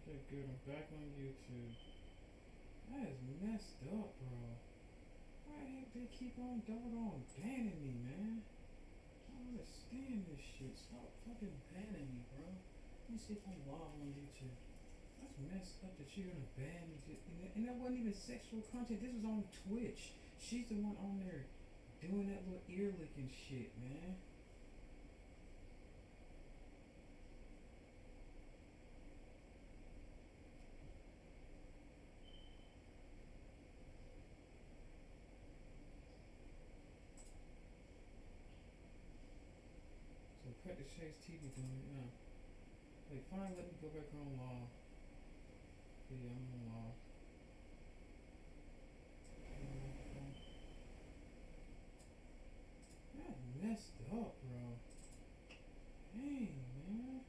Okay, good. I'm back on YouTube. That is messed up, bro. Why the heck they keep on banning me, man? I don't understand this shit. Stop fucking banning me, bro. Let me see if I'm live on YouTube. That's messed up that you're gonna ban me. And that wasn't even sexual content. This was on Twitch. She's the one on there doing that little ear licking shit, man. So cut the Chase TV doing it now. Wait, fine, let me go back on law. Yeah, I'm on law. That messed up, bro. Dang, man.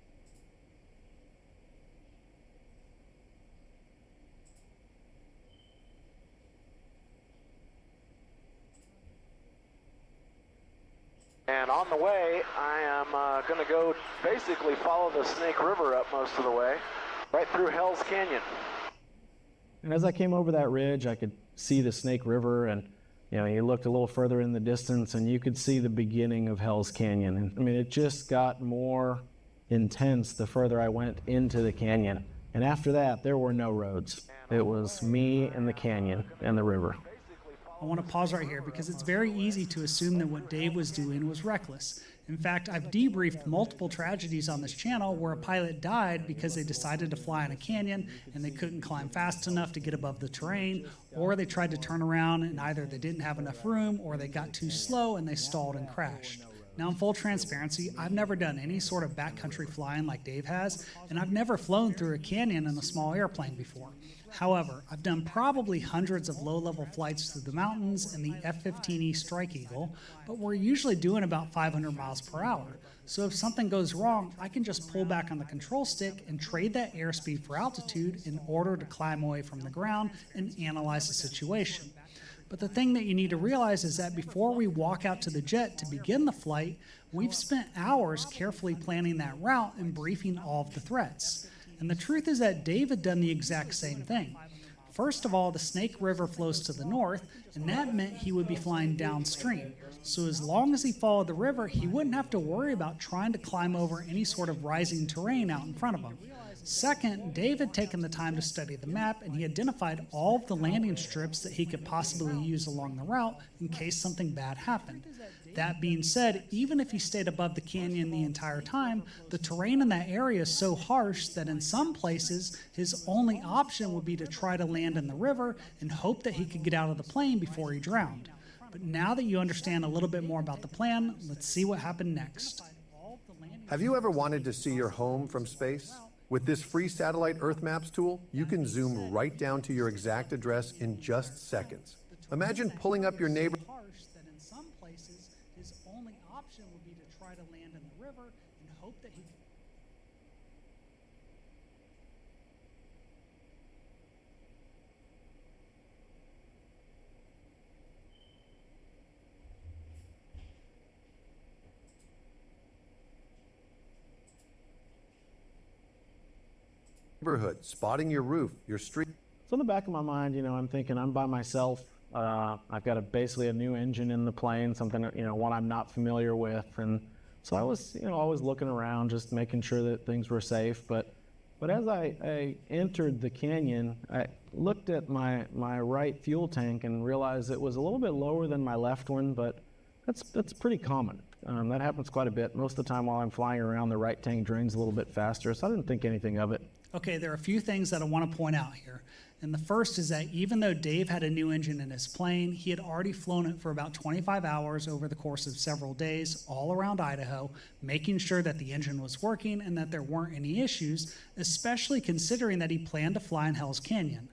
And on the way, I am going to go basically follow the Snake River up most of the way, right through Hell's Canyon. And as I came over that ridge, I could see the Snake River, and you looked a little further in the distance, and you could see the beginning of Hell's Canyon. And I mean, it just got more intense the further I went into the canyon. And after that, there were no roads. It was me and the canyon and the river. I want to pause right here because it's very easy to assume that what Dave was doing was reckless. In fact, I've debriefed multiple tragedies on this channel where a pilot died because they decided to fly in a canyon and they couldn't climb fast enough to get above the terrain, or they tried to turn around and either they didn't have enough room or they got too slow and they stalled and crashed. Now, in full transparency, I've never done any sort of backcountry flying like Dave has, and I've never flown through a canyon in a small airplane before. However, I've done probably hundreds of low-level flights through the mountains in the F-15E Strike Eagle, but we're usually doing about 500 miles per hour. So if something goes wrong, I can just pull back on the control stick and trade that airspeed for altitude in order to climb away from the ground and analyze the situation. But the thing that you need to realize is that before we walk out to the jet to begin the flight, we've spent hours carefully planning that route and briefing all of the threats. And the truth is that Dave had done the exact same thing. First of all, the Snake River flows to the north, and that meant he would be flying downstream. So as long as he followed the river, he wouldn't have to worry about trying to climb over any sort of rising terrain out in front of him. Second, Dave had taken the time to study the map, and he identified all of the landing strips that he could possibly use along the route in case something bad happened. That being said, even if he stayed above the canyon the entire time, the terrain in that area is so harsh that in some places, his only option would be to try to land in the river and hope that he could get out of the plane before he drowned. But now that you understand a little bit more about the plan, let's see what happened next. Have you ever wanted to see your home from space? With this free satellite Earth Maps tool, you can zoom right down to your exact address in just seconds. Imagine pulling up your neighbor. His only option would be to try to land in the river and hope that he could. Neighborhood, spotting your roof, your street. So in the back of my mind, I'm thinking I'm by myself. I've got basically a new engine in the plane, something, one I'm not familiar with. And so I was, always looking around, just making sure that things were safe. But as I entered the canyon, I looked at my right fuel tank and realized it was a little bit lower than my left one, but that's pretty common. That happens quite a bit. Most of the time while I'm flying around, the right tank drains a little bit faster, so I didn't think anything of it. Okay, there are a few things that I want to point out here. And the first is that even though Dave had a new engine in his plane, he had already flown it for about 25 hours over the course of several days all around Idaho, making sure that the engine was working and that there weren't any issues, especially considering that he planned to fly in Hell's Canyon.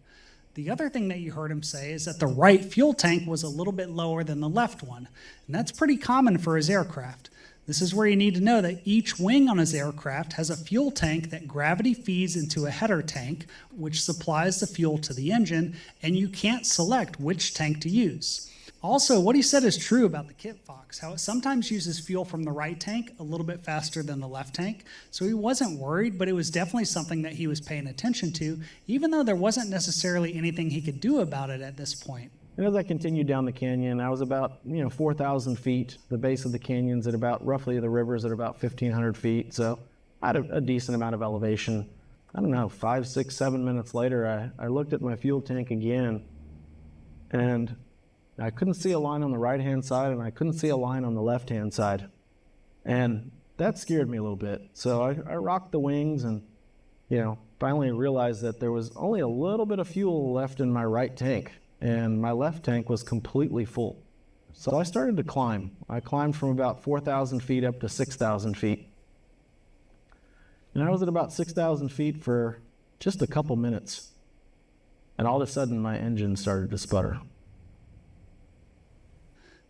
The other thing that you heard him say is that the right fuel tank was a little bit lower than the left one, and that's pretty common for his aircraft. This is where you need to know that each wing on his aircraft has a fuel tank that gravity feeds into a header tank, which supplies the fuel to the engine, and you can't select which tank to use. Also, what he said is true about the Kit Fox, how it sometimes uses fuel from the right tank a little bit faster than the left tank. So he wasn't worried, but it was definitely something that he was paying attention to, even though there wasn't necessarily anything he could do about it at this point. And as I continued down the canyon, I was about 4,000 feet. The base of the canyon's at about, roughly the river's at about 1,500 feet. So I had a decent amount of elevation. I don't know, 5, 6, 7 minutes later, I looked at my fuel tank again, and I couldn't see a line on the right-hand side, and I couldn't see a line on the left-hand side. And that scared me a little bit. So I rocked the wings and, finally realized that there was only a little bit of fuel left in my right tank, and my left tank was completely full. So I started to climb. I climbed from about 4,000 feet up to 6,000 feet. And I was at about 6,000 feet for just a couple minutes. And all of a sudden, my engine started to sputter.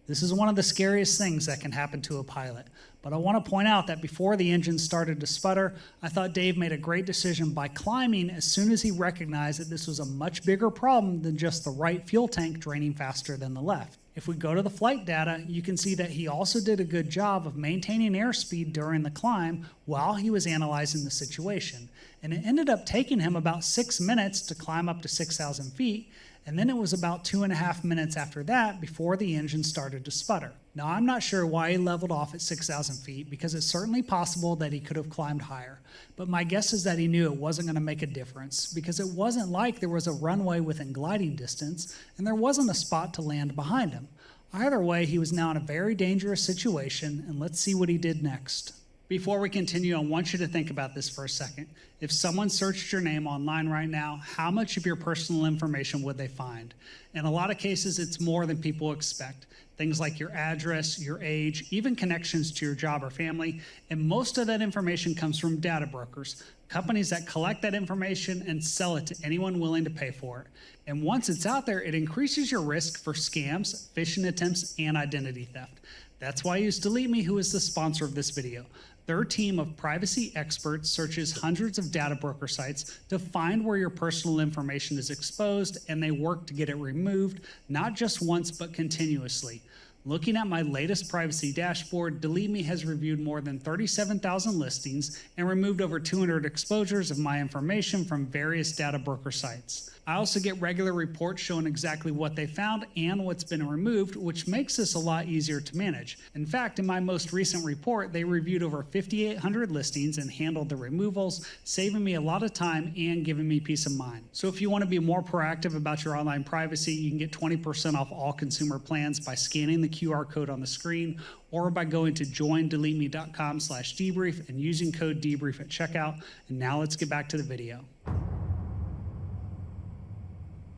This is one of the scariest things that can happen to a pilot. But I want to point out that before the engine started to sputter, I thought Dave made a great decision by climbing as soon as he recognized that this was a much bigger problem than just the right fuel tank draining faster than the left. If we go to the flight data, you can see that he also did a good job of maintaining airspeed during the climb while he was analyzing the situation. And it ended up taking him about 6 minutes to climb up to 6,000 feet, and then it was about 2.5 minutes after that before the engine started to sputter. Now, I'm not sure why he leveled off at 6,000 feet, because it's certainly possible that he could have climbed higher. But my guess is that he knew it wasn't going to make a difference, because it wasn't like there was a runway within gliding distance, and there wasn't a spot to land behind him. Either way, he was now in a very dangerous situation, and let's see what he did next. Before we continue, I want you to think about this for a second. If someone searched your name online right now, how much of your personal information would they find? In a lot of cases, it's more than people expect. Things like your address, your age, even connections to your job or family, and most of that information comes from data brokers, companies that collect that information and sell it to anyone willing to pay for it. And once it's out there, it increases your risk for scams, phishing attempts, and identity theft. That's why I use Delete Me, who is the sponsor of this video. Their team of privacy experts searches hundreds of data broker sites to find where your personal information is exposed, and they work to get it removed, not just once, but continuously. Looking at my latest privacy dashboard, Delete Me has reviewed more than 37,000 listings and removed over 200 exposures of my information from various data broker sites. I also get regular reports showing exactly what they found and what's been removed, which makes this a lot easier to manage. In fact, in my most recent report, they reviewed over 5,800 listings and handled the removals, saving me a lot of time and giving me peace of mind. So if you want to be more proactive about your online privacy, you can get 20% off all consumer plans by scanning the QR code on the screen, or by going to joindeleteme.com/debrief and using code debrief at checkout. And now let's get back to the video.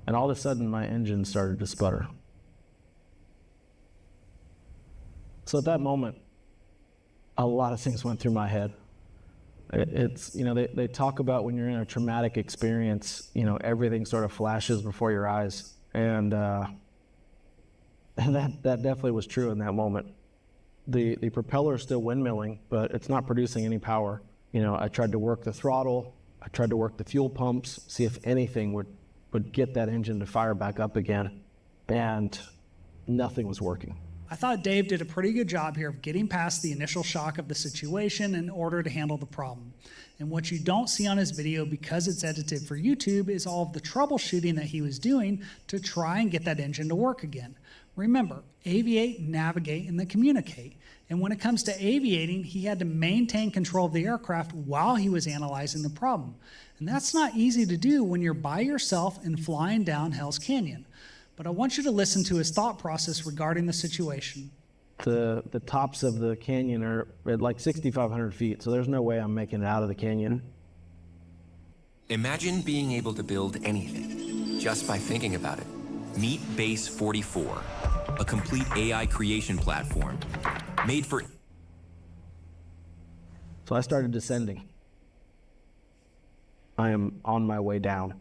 And all of a sudden, my engine started to sputter. So at that moment, a lot of things went through my head. They talk about when you're in a traumatic experience, everything sort of flashes before your eyes. And that definitely was true in that moment. The propeller is still windmilling, but it's not producing any power. I tried to work the throttle, I tried to work the fuel pumps, see if anything would get that engine to fire back up again, and nothing was working. I thought Dave did a pretty good job here of getting past the initial shock of the situation in order to handle the problem. And what you don't see on his video, because it's edited for YouTube, is all of the troubleshooting that he was doing to try and get that engine to work again. Remember, aviate, navigate, and then communicate. And when it comes to aviating, he had to maintain control of the aircraft while he was analyzing the problem. And that's not easy to do when you're by yourself and flying down Hell's Canyon. But I want you to listen to his thought process regarding the situation. The tops of the canyon are at like 6,500 feet, so there's no way I'm making it out of the canyon. Imagine being able to build anything just by thinking about it. Meet Base 44, a complete AI creation platform made for... So I started descending. I am on my way down,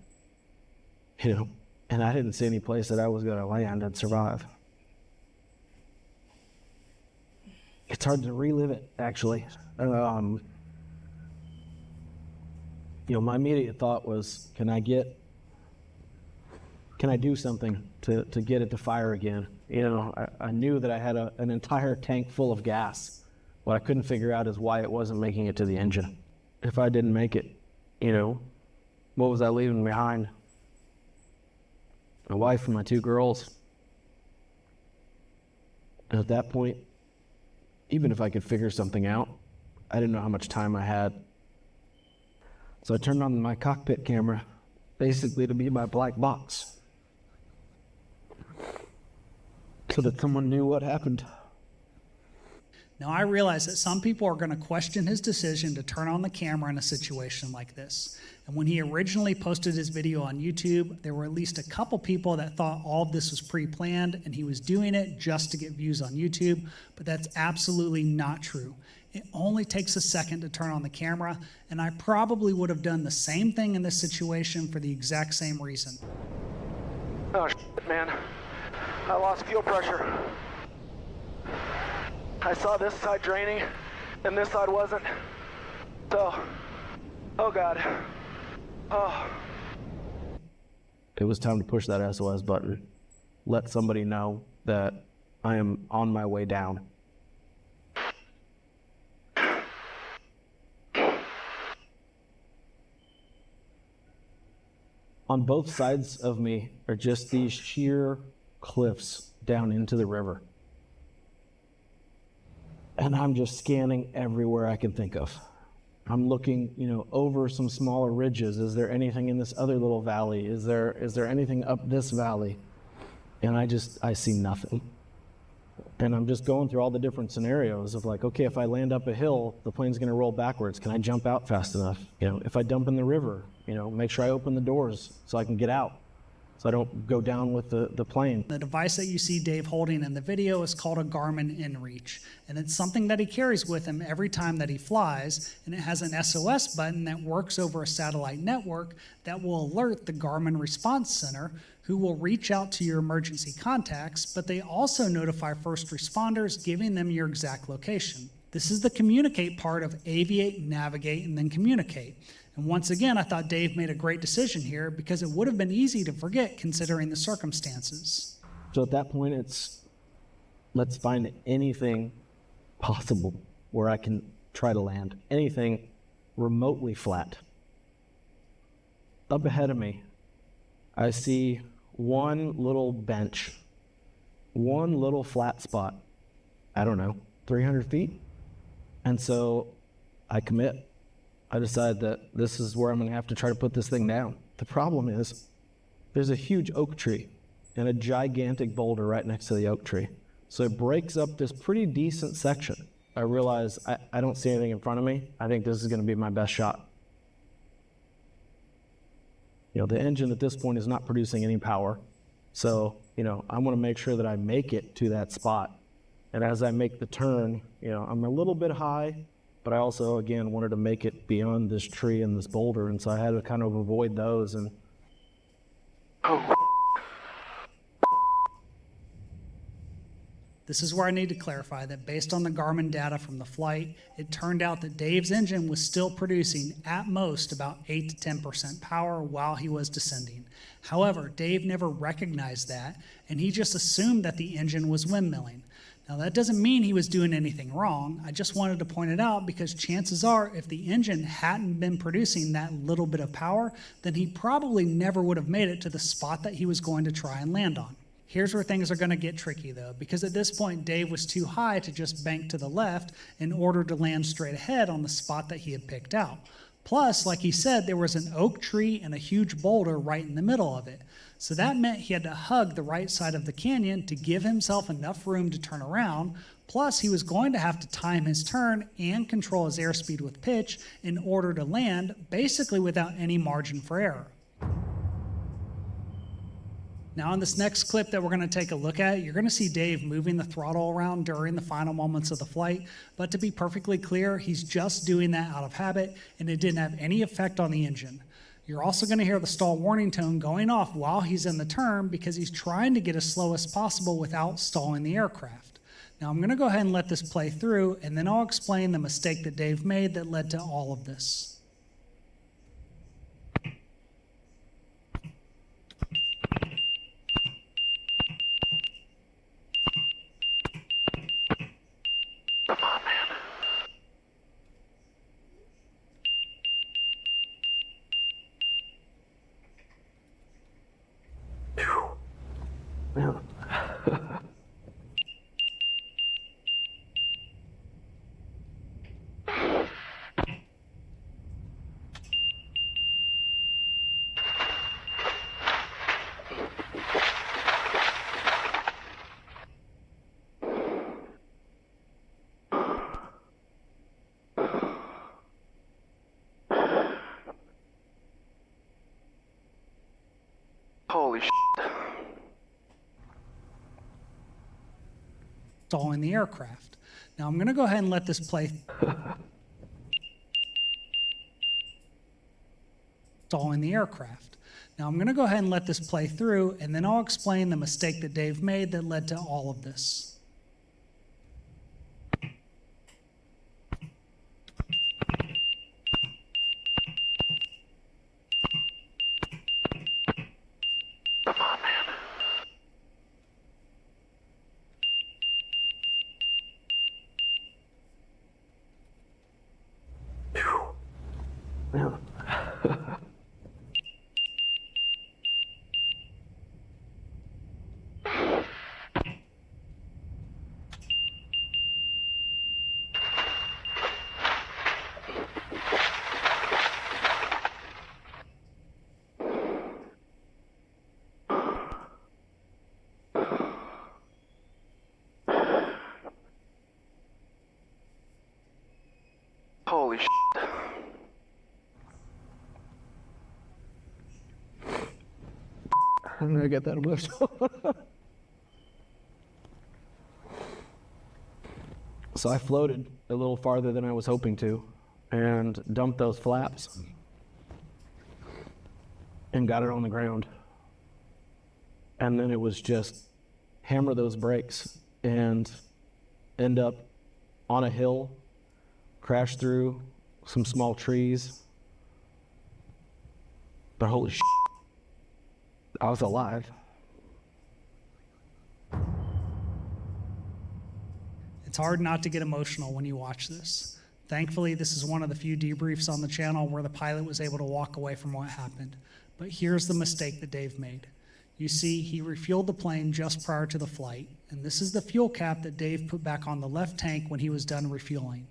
and I didn't see any place that I was going to land and survive. It's hard to relive it, actually. My immediate thought was, can I get can I do something to get it to fire again? You know, I knew that I had an entire tank full of gas. What I couldn't figure out is why it wasn't making it to the engine. If I didn't make it, you know, what was I leaving behind? My wife and my 2 girls. And at that point, even if I could figure something out, I didn't know how much time I had. So I turned on my cockpit camera, basically to be my black box, so that someone knew what happened. Now, I realize that some people are going to question his decision to turn on the camera in a situation like this. And when he originally posted his video on YouTube, there were at least a couple people that thought all of this was pre-planned and he was doing it just to get views on YouTube, but that's absolutely not true. It only takes a second to turn on the camera, and I probably would have done the same thing in this situation for the exact same reason. Oh, shit, man. I lost fuel pressure. I saw this side draining, and this side wasn't. So, oh God. Oh. It was time to push that SOS button. Let somebody know that I am on my way down. On both sides of me are just these sheer cliffs down into the river. And I'm just scanning everywhere I can think of. I'm looking, you know, over some smaller ridges. Is there anything in this other little valley? Is there anything up this valley? And I see nothing. And I'm just going through all the different scenarios of like, okay, if I land up a hill, the plane's gonna roll backwards. Can I jump out fast enough? You know, if I dump in the river, you know, make sure I open the doors so I can get out, so I don't go down with the plane. The device that you see Dave holding in the video is called a Garmin InReach, and it's something that he carries with him every time that he flies, and it has an SOS button that works over a satellite network that will alert the Garmin Response Center, who will reach out to your emergency contacts, but they also notify first responders, giving them your exact location. This is the communicate part of aviate, navigate, and then communicate. And once again, I thought Dave made a great decision here because it would have been easy to forget considering the circumstances. So at that point, it's let's find anything possible where I can try to land, anything remotely flat. Up ahead of me, I see one little bench, one little flat spot, I don't know, 300 feet. And so I commit. I decide that this is where I'm going to have to try to put this thing down. The problem is there's a huge oak tree and a gigantic boulder right next to the oak tree. So it breaks up this pretty decent section. I realize I don't see anything in front of me. I think this is going to be my best shot. You know, the engine at this point is not producing any power. So, you know, I want to make sure that I make it to that spot. And as I make the turn, you know, I'm a little bit high, but I also, again, wanted to make it beyond this tree and this boulder, and so I had to kind of avoid those. And This is where I need to clarify that based on the Garmin data from the flight, it turned out that Dave's engine was still producing at most about 8 to 10% power while he was descending. However, Dave never recognized that, and he just assumed that the engine was windmilling. Now, that doesn't mean he was doing anything wrong. I just wanted to point it out because chances are if the engine hadn't been producing that little bit of power, then he probably never would have made it to the spot that he was going to try and land on. Here's where things are going to get tricky though, because at this point Dave was too high to just bank to the left in order to land straight ahead on the spot that he had picked out. Plus, like he said, there was an oak tree and a huge boulder right in the middle of it. So that meant he had to hug the right side of the canyon to give himself enough room to turn around. Plus, he was going to have to time his turn and control his airspeed with pitch in order to land, basically without any margin for error. Now in this next clip that we're going to take a look at, you're going to see Dave moving the throttle around during the final moments of the flight, but to be perfectly clear, he's just doing that out of habit and it didn't have any effect on the engine. You're also going to hear the stall warning tone going off while he's in the turn because he's trying to get as slow as possible without stalling the aircraft. Now I'm going to go ahead and let this play through and then I'll explain the mistake that Dave made that led to all of this. Holy shit. Installing the aircraft. Now I'm going to go ahead and let this play. Installing the aircraft. Now I'm going to go ahead and let this play through, and then I'll explain the mistake that Dave made that led to all of this. Come on, man. Holy shit. I'm gonna get that emotional. So I floated a little farther than I was hoping to and dumped those flaps and got it on the ground. And then it was just hammer those brakes and end up on a hill, crash through some small trees. But holy shit, I was alive. It's hard not to get emotional when you watch this. Thankfully, this is one of the few debriefs on the channel where the pilot was able to walk away from what happened. But here's the mistake that Dave made. You see, he refueled the plane just prior to the flight, and this is the fuel cap that Dave put back on the left tank when he was done refueling.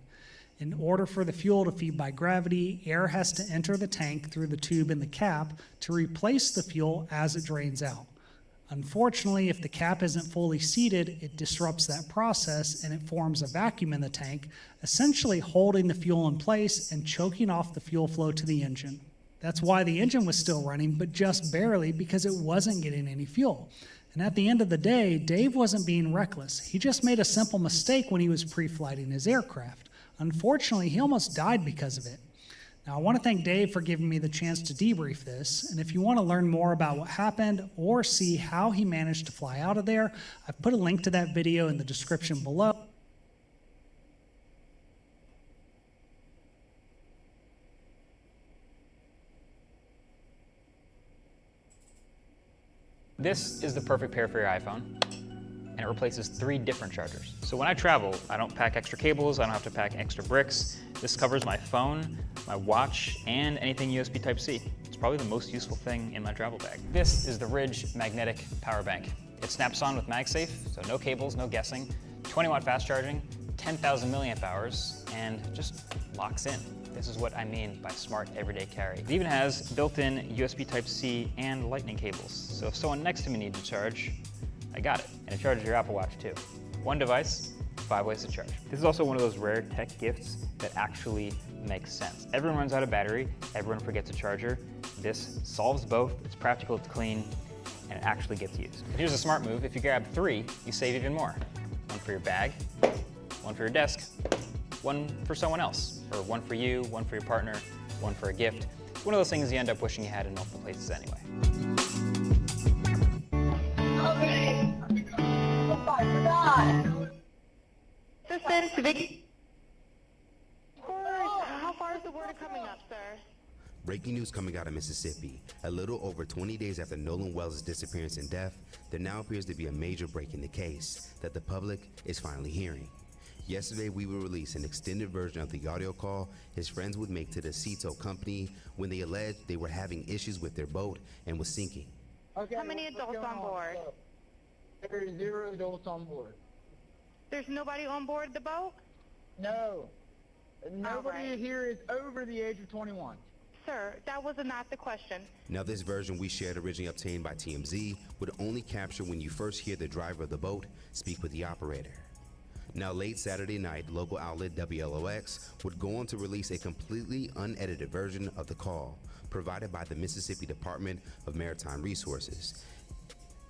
In order for the fuel to feed by gravity, air has to enter the tank through the tube in the cap to replace the fuel as it drains out. Unfortunately, if the cap isn't fully seated, it disrupts that process and it forms a vacuum in the tank, essentially holding the fuel in place and choking off the fuel flow to the engine. That's why the engine was still running, but just barely, because it wasn't getting any fuel. And at the end of the day, Dave wasn't being reckless. He just made a simple mistake when he was pre-flighting his aircraft. Unfortunately, he almost died because of it. Now, I want to thank Dave for giving me the chance to debrief this, and if you want to learn more about what happened or see how he managed to fly out of there, I've put a link to that video in the description below. This is the perfect pair for your iPhone, and it replaces 3 different chargers. So when I travel, I don't pack extra cables, I don't have to pack extra bricks. This covers my phone, my watch, and anything USB Type-C. It's probably the most useful thing in my travel bag. This is the Ridge Magnetic Power Bank. It snaps on with MagSafe, so no cables, no guessing, 20-watt fast charging, 10,000 milliamp hours, and just locks in. This is what I mean by smart everyday carry. It even has built-in USB Type-C and Lightning cables. So if someone next to me needs to charge, I got it. And it charges your Apple Watch too. One device, 5 ways to charge. This is also one of those rare tech gifts that actually makes sense. Everyone runs out of battery, everyone forgets a charger. This solves both, it's practical, it's clean, and it actually gets used. And here's a smart move, if you grab 3, you save even more. One for your bag, one for your desk, one for someone else, or one for you, one for your partner, one for a gift. It's one of those things you end up wishing you had in multiple places anyway. Okay. Oh my God. Assistant to Vicky. How far is the water coming up, sir? Breaking news coming out of Mississippi. A little over 20 days after Nolan Wells' disappearance and death, there now appears to be a major break in the case that the public is finally hearing. Yesterday, we will release an extended version of the audio call his friends would make to the Cito company when they alleged they were having issues with their boat and was sinking. Okay, how many adults on board? There are 0 adults on board. There's nobody on board the boat? No. Nobody right. here is over the age of 21. Sir, that was not the question. Now, this version we shared, originally obtained by TMZ, would only capture when you first hear the driver of the boat speak with the operator. Now, late Saturday night, local outlet WLOX would go on to release a completely unedited version of the call provided by the Mississippi Department of Maritime Resources.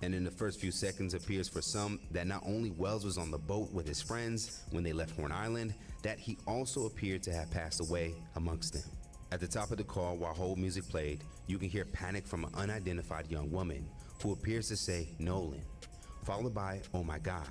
And in the first few seconds appears for some that not only Wells was on the boat with his friends when they left Horn Island, that he also appeared to have passed away amongst them. At the top of the call, while hold music played, you can hear panic from an unidentified young woman who appears to say Nolan, followed by, "Oh my God."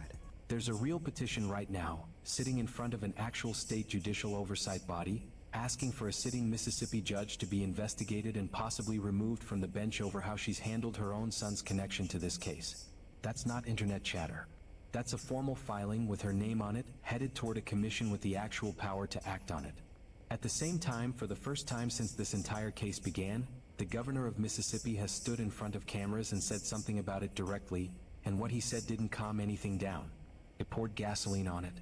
There's a real petition right now, sitting in front of an actual state judicial oversight body, asking for a sitting Mississippi judge to be investigated and possibly removed from the bench over how she's handled her own son's connection to this case. That's not internet chatter. That's a formal filing with her name on it, headed toward a commission with the actual power to act on it. At the same time, for the first time since this entire case began, the governor of Mississippi has stood in front of cameras and said something about it directly, and what he said didn't calm anything down. It poured gasoline on it.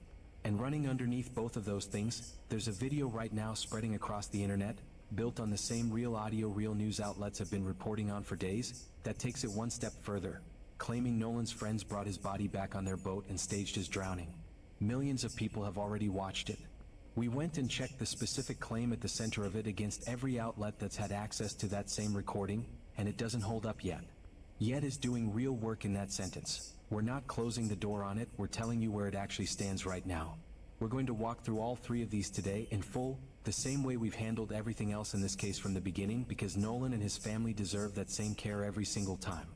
And running underneath both of those things, there's a video right now spreading across the internet, built on the same real audio real news outlets have been reporting on for days, that takes it one step further, claiming Nolan's friends brought his body back on their boat and staged his drowning. Millions of people have already watched it. We went and checked the specific claim at the center of it against every outlet that's had access to that same recording, and it doesn't hold up yet. Yet is doing real work in that sentence. We're not closing the door on it, we're telling you where it actually stands right now. We're going to walk through all three of these today in full, the same way we've handled everything else in this case from the beginning, because Nolan and his family deserve that same care every single time.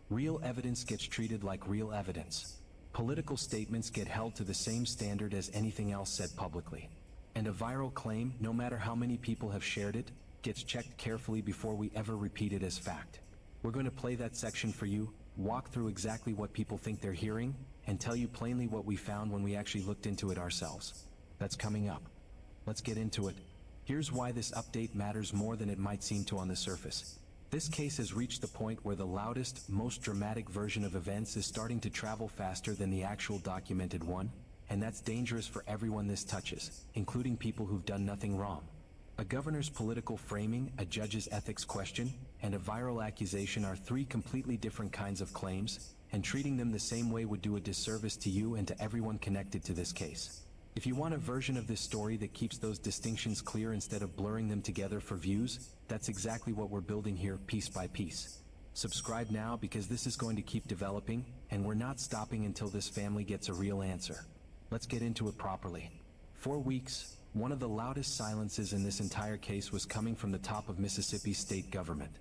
Real evidence gets treated like real evidence. Political statements get held to the same standard as anything else said publicly. And a viral claim, no matter how many people have shared it, gets checked carefully before we ever repeat it as fact. We're going to play that section for you, walk through exactly what people think they're hearing, and tell you plainly what we found when we actually looked into it ourselves. That's coming up. Let's get into it. Here's why this update matters more than it might seem to on the surface. This case has reached the point where the loudest, most dramatic version of events is starting to travel faster than the actual documented one, and that's dangerous for everyone this touches, including people who've done nothing wrong. A governor's political framing, a judge's ethics question, and a viral accusation are three completely different kinds of claims, and treating them the same way would do a disservice to you and to everyone connected to this case. If you want a version of this story that keeps those distinctions clear instead of blurring them together for views, that's exactly what we're building here piece by piece. Subscribe now because this is going to keep developing, and we're not stopping until this family gets a real answer. Let's get into it properly. For weeks, one of the loudest silences in this entire case was coming from the top of Mississippi's state government.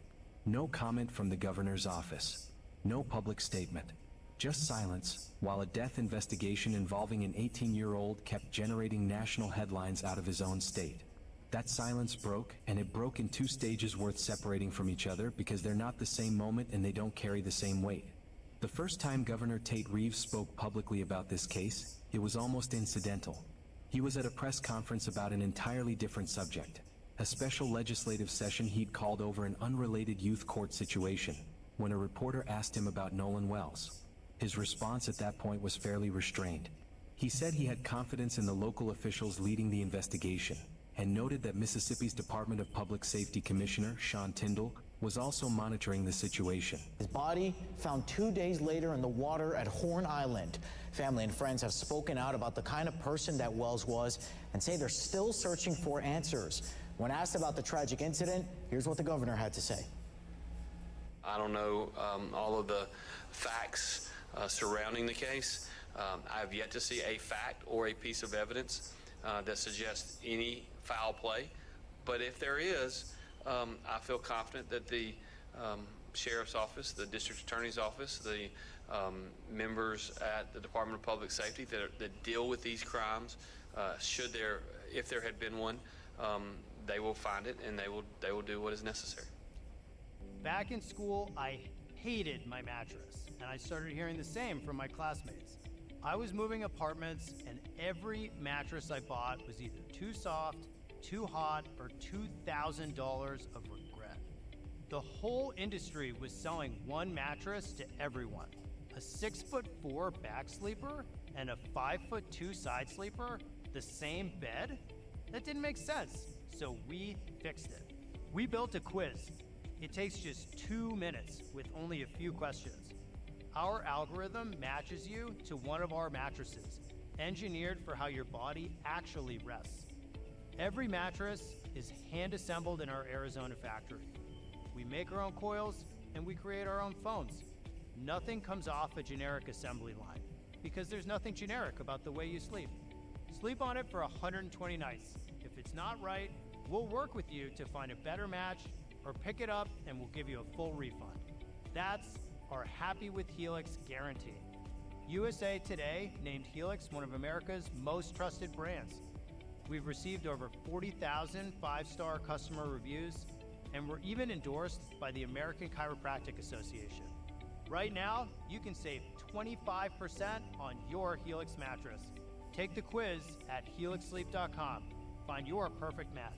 No comment from the governor's office. No public statement. Just silence, while a death investigation involving an 18-year-old kept generating national headlines out of his own state. That silence broke, and it broke in two stages worth separating from each other because they're not the same moment and they don't carry the same weight. The first time Governor Tate Reeves spoke publicly about this case, it was almost incidental. He was at a press conference about an entirely different subject, a special legislative session he'd called over an unrelated youth court situation, when a reporter asked him about Nolan Wells. His response at that point was fairly restrained. He said he had confidence in the local officials leading the investigation, and noted that Mississippi's Department of Public Safety Commissioner, Sean Tyndall, was also monitoring the situation. His body found 2 days later in the water at Horn Island. Family and friends have spoken out about the kind of person that Wells was and say they're still searching for answers. When asked about the tragic incident, here's what the governor had to say. I don't know all of the facts surrounding the case. I have yet to see a fact or a piece of evidence that suggests any foul play. But if there is, I feel confident that the Sheriff's Office, the District Attorney's Office, the members at the Department of Public Safety that deal with these crimes, if there had been one, they will find it and they will do what is necessary. Back in school, I hated my mattress, and I started hearing the same from my classmates. I was moving apartments, and every mattress I bought was either too soft, too hot, or $2,000 of regret. The whole industry was selling one mattress to everyone, A 6'4" back sleeper and a 5'2" side sleeper, the same bed? That didn't make sense, so we fixed it. We built a quiz. It takes just 2 minutes with only a few questions. Our algorithm matches you to one of our mattresses, engineered for how your body actually rests. Every mattress is hand-assembled in our Arizona factory. We make our own coils and we create our own foams. Nothing comes off a generic assembly line because there's nothing generic about the way you sleep. Sleep on it for 120 nights. If it's not right, we'll work with you to find a better match or pick it up and we'll give you a full refund. That's our Happy with Helix guarantee. USA Today named Helix one of America's most trusted brands. We've received over 40,000 5-star customer reviews, and we're even endorsed by the American Chiropractic Association. Right now, you can save 25% on your Helix mattress. Take the quiz at helixsleep.com. Find your perfect match.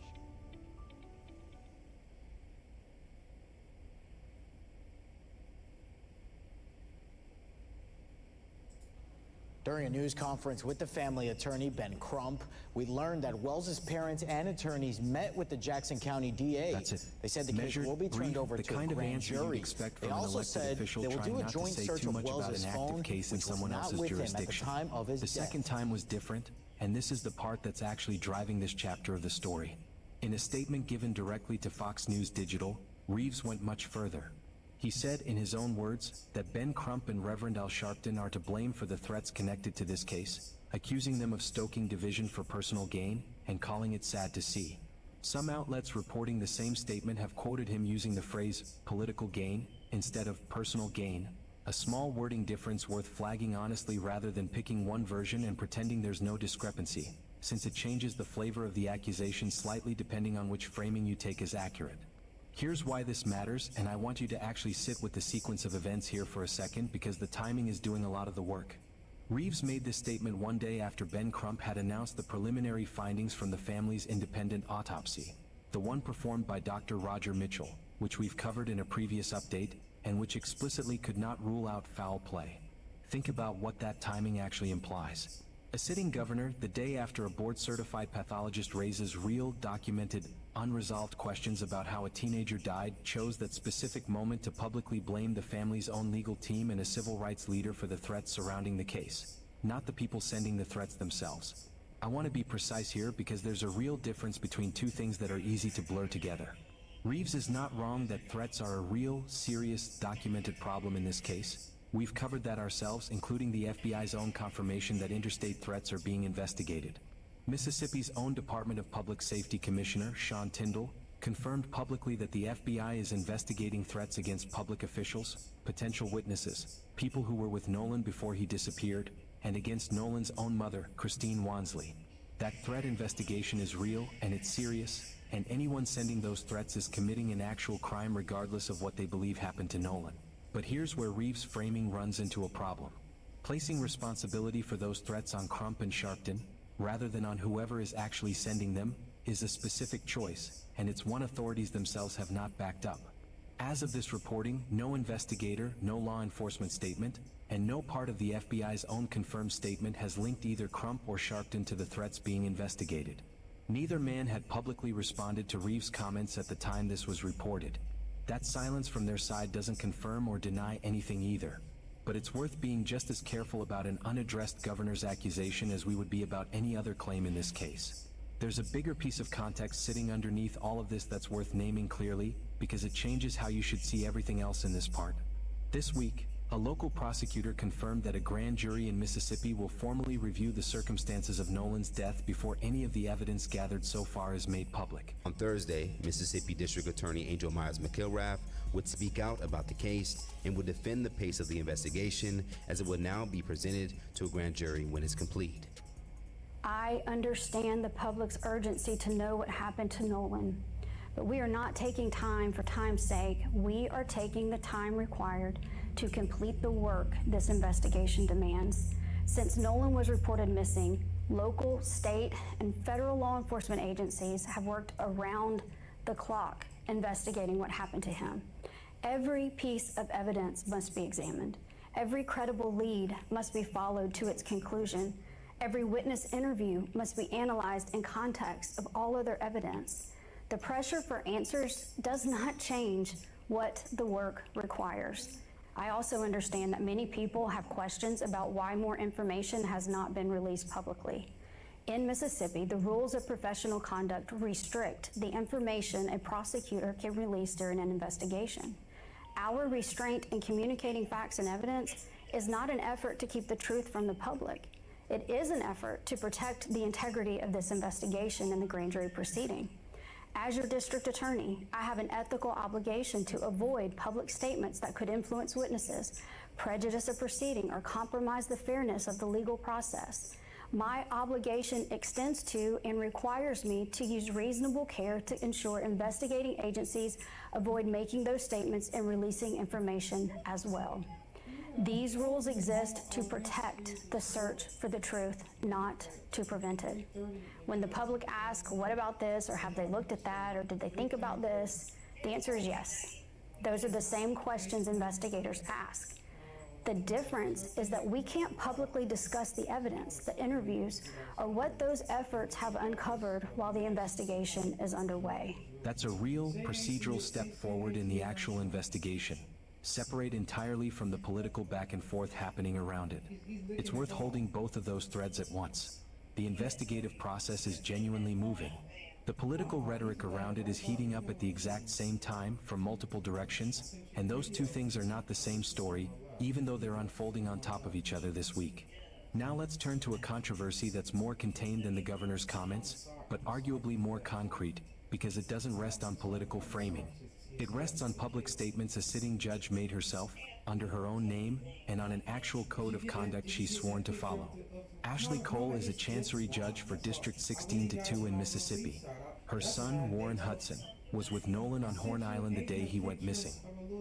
During a news conference with the family attorney, Ben Crump, we learned that Wells's parents and attorneys met with the Jackson County DA. That's it. They said the case Measured, will be turned brief, over the to a kind of grand answer you'd jury. expect They from an also elected said official they will trying do a not to joint say search too of much about Wells's an phone, active case in which was someone not else's with him at the jurisdiction. time of his The death. second time was different, and this is the part that's actually driving this chapter of the story. In a statement given directly to Fox News Digital, Reeves went much further. He said, in his own words, that Ben Crump and Reverend Al Sharpton are to blame for the threats connected to this case, accusing them of stoking division for personal gain and calling it sad to see. Some outlets reporting the same statement have quoted him using the phrase political gain instead of personal gain, a small wording difference worth flagging honestly rather than picking one version and pretending there's no discrepancy, since it changes the flavor of the accusation slightly depending on which framing you take as accurate. Here's why this matters, and I want you to actually sit with the sequence of events here for a second because the timing is doing a lot of the work. Reeves made this statement one day after Ben Crump had announced the preliminary findings from the family's independent autopsy, the one performed by Dr. Roger Mitchell, which we've covered in a previous update, and which explicitly could not rule out foul play. Think about what that timing actually implies. A sitting governor, the day after a board-certified pathologist raises real, documented, unresolved questions about how a teenager died, chose that specific moment to publicly blame the family's own legal team and a civil rights leader for the threats surrounding the case, not the people sending the threats themselves. I want to be precise here because there's a real difference between two things that are easy to blur together. Reeves is not wrong that threats are a real, serious, documented problem in this case. We've covered that ourselves, including the FBI's own confirmation that interstate threats are being investigated. Mississippi's own Department of Public Safety Commissioner, Sean Tyndall, confirmed publicly that the FBI is investigating threats against public officials, potential witnesses, people who were with Nolan before he disappeared, and against Nolan's own mother, Christine Wansley. That threat investigation is real and it's serious, and anyone sending those threats is committing an actual crime regardless of what they believe happened to Nolan. But here's where Reeves' framing runs into a problem. Placing responsibility for those threats on Crump and Sharpton, rather than on whoever is actually sending them, is a specific choice, and it's one authorities themselves have not backed up. As of this reporting, no investigator, no law enforcement statement, and no part of the FBI's own confirmed statement has linked either Crump or Sharpton to the threats being investigated. Neither man had publicly responded to Reeves' comments at the time this was reported. That silence from their side doesn't confirm or deny anything either. But it's worth being just as careful about an unaddressed governor's accusation as we would be about any other claim in this case. There's a bigger piece of context sitting underneath all of this that's worth naming clearly, because it changes how you should see everything else in this part. This week, a local prosecutor confirmed that a grand jury in Mississippi will formally review the circumstances of Nolan's death before any of the evidence gathered so far is made public. On Thursday, Mississippi District Attorney Angel Myers McIlrath would speak out about the case and would defend the pace of the investigation as it would now be presented to a grand jury when it's complete. I understand the public's urgency to know what happened to Nolan, but we are not taking time for time's sake. We are taking the time required to complete the work this investigation demands. Since Nolan was reported missing, local, state, and federal law enforcement agencies have worked around the clock investigating what happened to him. Every piece of evidence must be examined, Every credible lead must be followed to its conclusion. Every witness interview must be analyzed in context of all other evidence. The pressure for answers does not change what the work requires. I also understand that many people have questions about why more information has not been released publicly. In Mississippi, the rules of professional conduct restrict the information a prosecutor can release during an investigation. Our restraint in communicating facts and evidence is not an effort to keep the truth from the public. It is an effort to protect the integrity of this investigation in the grand jury proceeding. As your district attorney, I have an ethical obligation to avoid public statements that could influence witnesses, prejudice a proceeding, or compromise the fairness of the legal process. My obligation extends to and requires me to use reasonable care to ensure investigating agencies avoid making those statements and releasing information as well. These rules exist to protect the search for the truth, not to prevent it. When the public asks, what about this, or have they looked at that, or did they think about this, the answer is yes. Those are the same questions investigators ask. The difference is that we can't publicly discuss the evidence, the interviews, or what those efforts have uncovered while the investigation is underway. That's a real procedural step forward in the actual investigation. Separate entirely from the political back and forth happening around it. It's worth holding both of those threads at once. The investigative process is genuinely moving. The political rhetoric around it is heating up at the exact same time from multiple directions, and those two things are not the same story, even though they're unfolding on top of each other this week. Now let's turn to a controversy that's more contained than the governor's comments, but arguably more concrete, because it doesn't rest on political framing. It rests on public statements a sitting judge made herself, under her own name, and on an actual code of conduct she's sworn to follow. Ashley Cole is a chancery judge for District 16-2 in Mississippi. Her son, Warren Hudson, was with Nolan on Horn Island the day he went missing.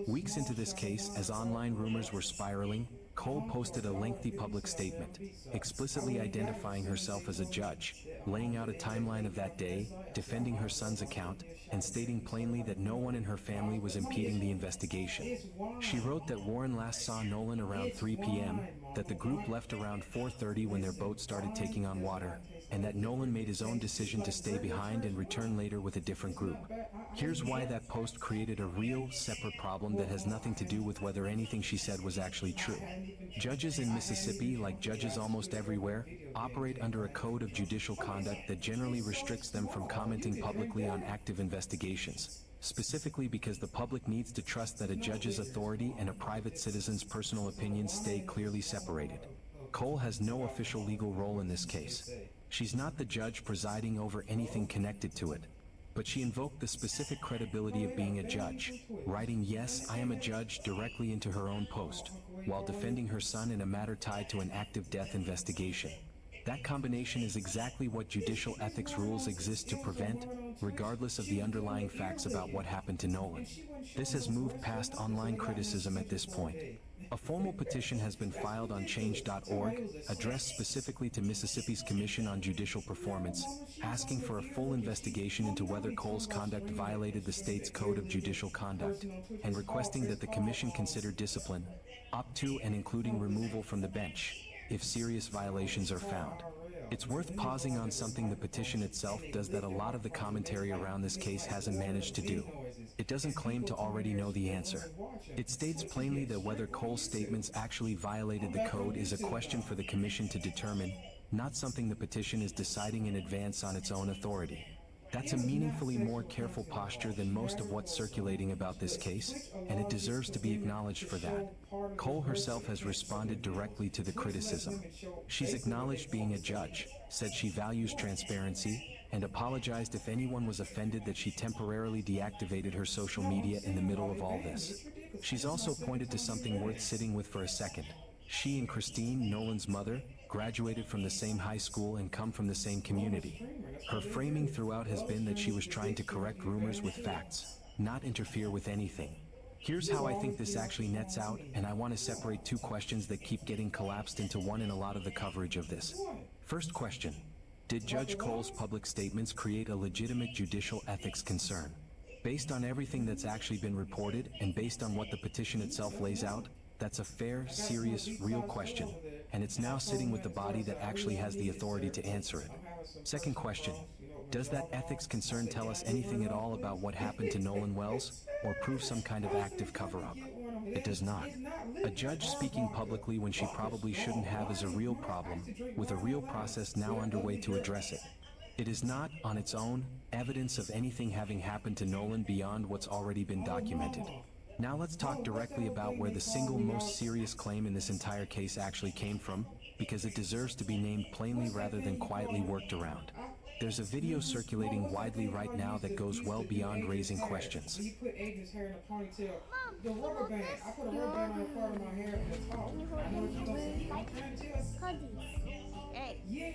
Weeks into this case, as online rumors were spiraling, Cole posted a lengthy public statement, explicitly identifying herself as a judge, laying out a timeline of that day, defending her son's account, and stating plainly that no one in her family was impeding the investigation. She wrote that Warren last saw Nolan around 3 p.m., that the group left around 4:30 when their boat started taking on water, and that Nolan made his own decision to stay behind and return later with a different group. Here's why that post created a real, separate problem that has nothing to do with whether anything she said was actually true. Judges in Mississippi, like judges almost everywhere, operate under a code of judicial conduct that generally restricts them from commenting publicly on active investigations, specifically because the public needs to trust that a judge's authority and a private citizen's personal opinions stay clearly separated. Cole has no official legal role in this case. She's not the judge presiding over anything connected to it, but she invoked the specific credibility of being a judge, writing "Yes, I am a judge" directly into her own post, while defending her son in a matter tied to an active death investigation. That combination is exactly what judicial ethics rules exist to prevent, regardless of the underlying facts about what happened to Nolan. This has moved past online criticism at this point. A formal petition has been filed on change.org, addressed specifically to Mississippi's Commission on Judicial Performance, asking for a full investigation into whether Cole's conduct violated the state's Code of Judicial Conduct, and requesting that the commission consider discipline, up to and including removal from the bench, if serious violations are found. It's worth pausing on something the petition itself does that a lot of the commentary around this case hasn't managed to do. It doesn't claim to already know the answer. It states plainly that whether Cole's statements actually violated the code is a question for the commission to determine, not something the petition is deciding in advance on its own authority. That's a meaningfully more careful posture than most of what's circulating about this case, and it deserves to be acknowledged for that. Cole herself has responded directly to the criticism. She's acknowledged being a judge, said she values transparency, and apologized if anyone was offended that she temporarily deactivated her social media in the middle of all this. She's also pointed to something worth sitting with for a second. She and Christine, Nolan's mother, graduated from the same high school and come from the same community. Her framing throughout has been that she was trying to correct rumors with facts, not interfere with anything. Here's how I think this actually nets out, and I want to separate two questions that keep getting collapsed into one in a lot of the coverage of this. First question: did Judge Cole's public statements create a legitimate judicial ethics concern? Based on everything that's actually been reported, and based on what the petition itself lays out, That's a fair, serious, real question, and it's now sitting with the body that actually has the authority to answer it. Second question, does that ethics concern tell us anything at all about what happened to Nolan Wells, or prove some kind of active cover-up? It does not. A judge speaking publicly when she probably shouldn't have is a real problem, with a real process now underway to address it. It is not, on its own, evidence of anything having happened to Nolan beyond what's already been documented. Now let's talk directly about where the single most serious claim in this entire case actually came from, because it deserves to be named plainly rather than quietly worked around. There's a video circulating widely right now that goes well beyond raising questions. You put Aiden's hair in a ponytail. The rubber band. I put a rubber band on part of my hair and it's off. I know what you're gonna say. I'm trying to tell you. Yeah,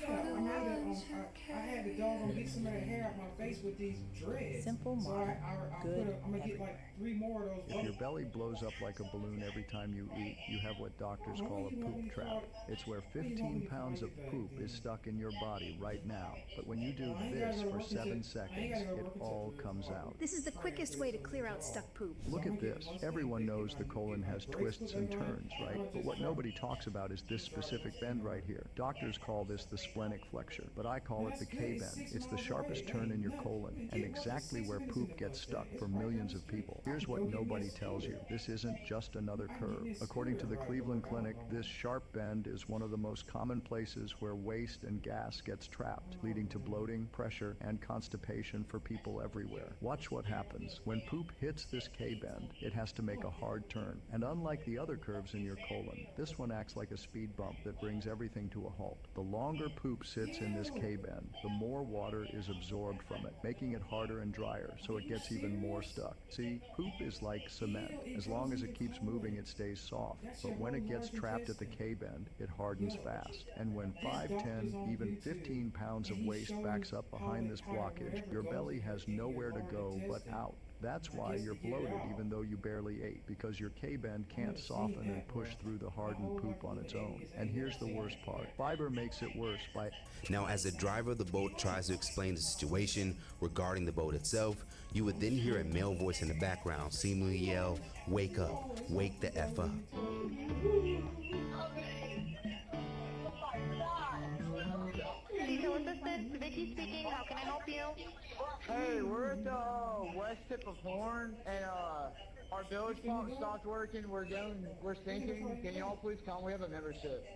I had the dog on get some of the hair out my face with these dreads. Simple, so modern, good. I'm gonna get like 3 more of those. If your belly blows up like a balloon every time you eat, you have what doctors call a poop trap. It's where 15 pounds of poop is stuck in your body right now. But when you do this for 7 seconds, it all comes out. This is the quickest way to clear out stuck poop. Look at this. Everyone knows the colon has twists and turns, right? But what nobody talks about is this specific bend right here. Doctors call this the splenic flexure, but I call it the K-bend. It's the sharpest turn in your colon, and exactly where poop gets stuck for millions of people. Here's what nobody tells you. This isn't just another curve. According to the Cleveland Clinic, this sharp bend is one of the most common places where waste and gas gets trapped, leading to bloating, pressure, and constipation for people everywhere. Watch what happens. When poop hits this K-bend, it has to make a hard turn. And unlike the other curves in your colon, this one acts like a speed bump that brings everything to a halt. The longer poop sits in this K-bend, the more water is absorbed from it, making it harder and drier, so it gets even more stuck. See, poop is like cement. As long as it keeps moving, it stays soft. But when it gets trapped at the K-bend, it hardens fast. And when 5, 10, even 15 pounds of waste backs up behind this blockage, your belly has nowhere to go but out. That's why you're bloated even though you barely ate, because your K-bend can't soften and push through the hardened poop on its own. And here's the worst part. Fiber makes it worse by... Now, as the driver of the boat tries to explain the situation regarding the boat itself, you would then hear a male voice in the background seemingly yell, "Wake up, wake the F up." Detail assistant, Vicky speaking. How can I help you? Hey, we're at the west tip of Horn, and our village pump stopped working. We're sinking. Can you all please come? We have a membership.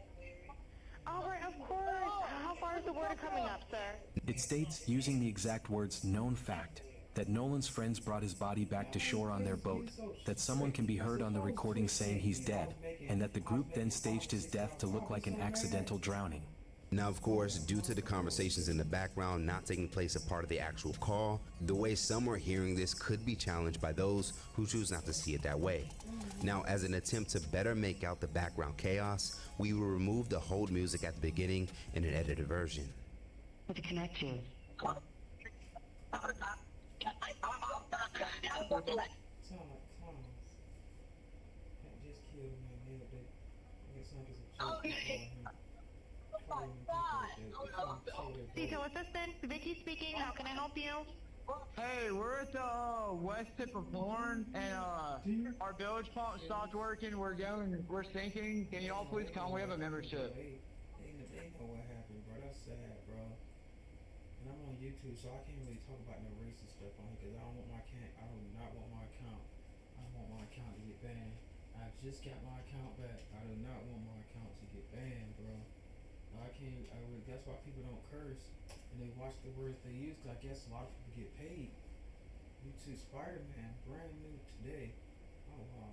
All right, of course. How far is the water coming up, sir? It states, using the exact words "known fact," that Nolan's friends brought his body back to shore on their boat, that someone can be heard on the recording saying he's dead, and that the group then staged his death to look like an accidental drowning. Now, of course, due to the conversations in the background not taking place a part of the actual call, the way some are hearing this could be challenged by those who choose not to see it that way. Now, as an attempt to better make out the background chaos, we will remove the hold music at the beginning in an edited version. To connect you. Detail assistant, Vicky speaking. How can I help you? Hey, we're at the west tip of Horn, and our village pump stopped working. We're sinking. Can you all please come? We have a membership. They know what happened, bro. That's sad, bro. And I'm on YouTube, so I can't really talk about no racist stuff on here, because I do not want my account. I don't want my account to get banned. I just got my account back. I do not want my account to get banned, bro. That's why people don't curse and they watch the words they use, because I guess a lot of people get paid. YouTube Spider-Man, brand new today. Oh wow.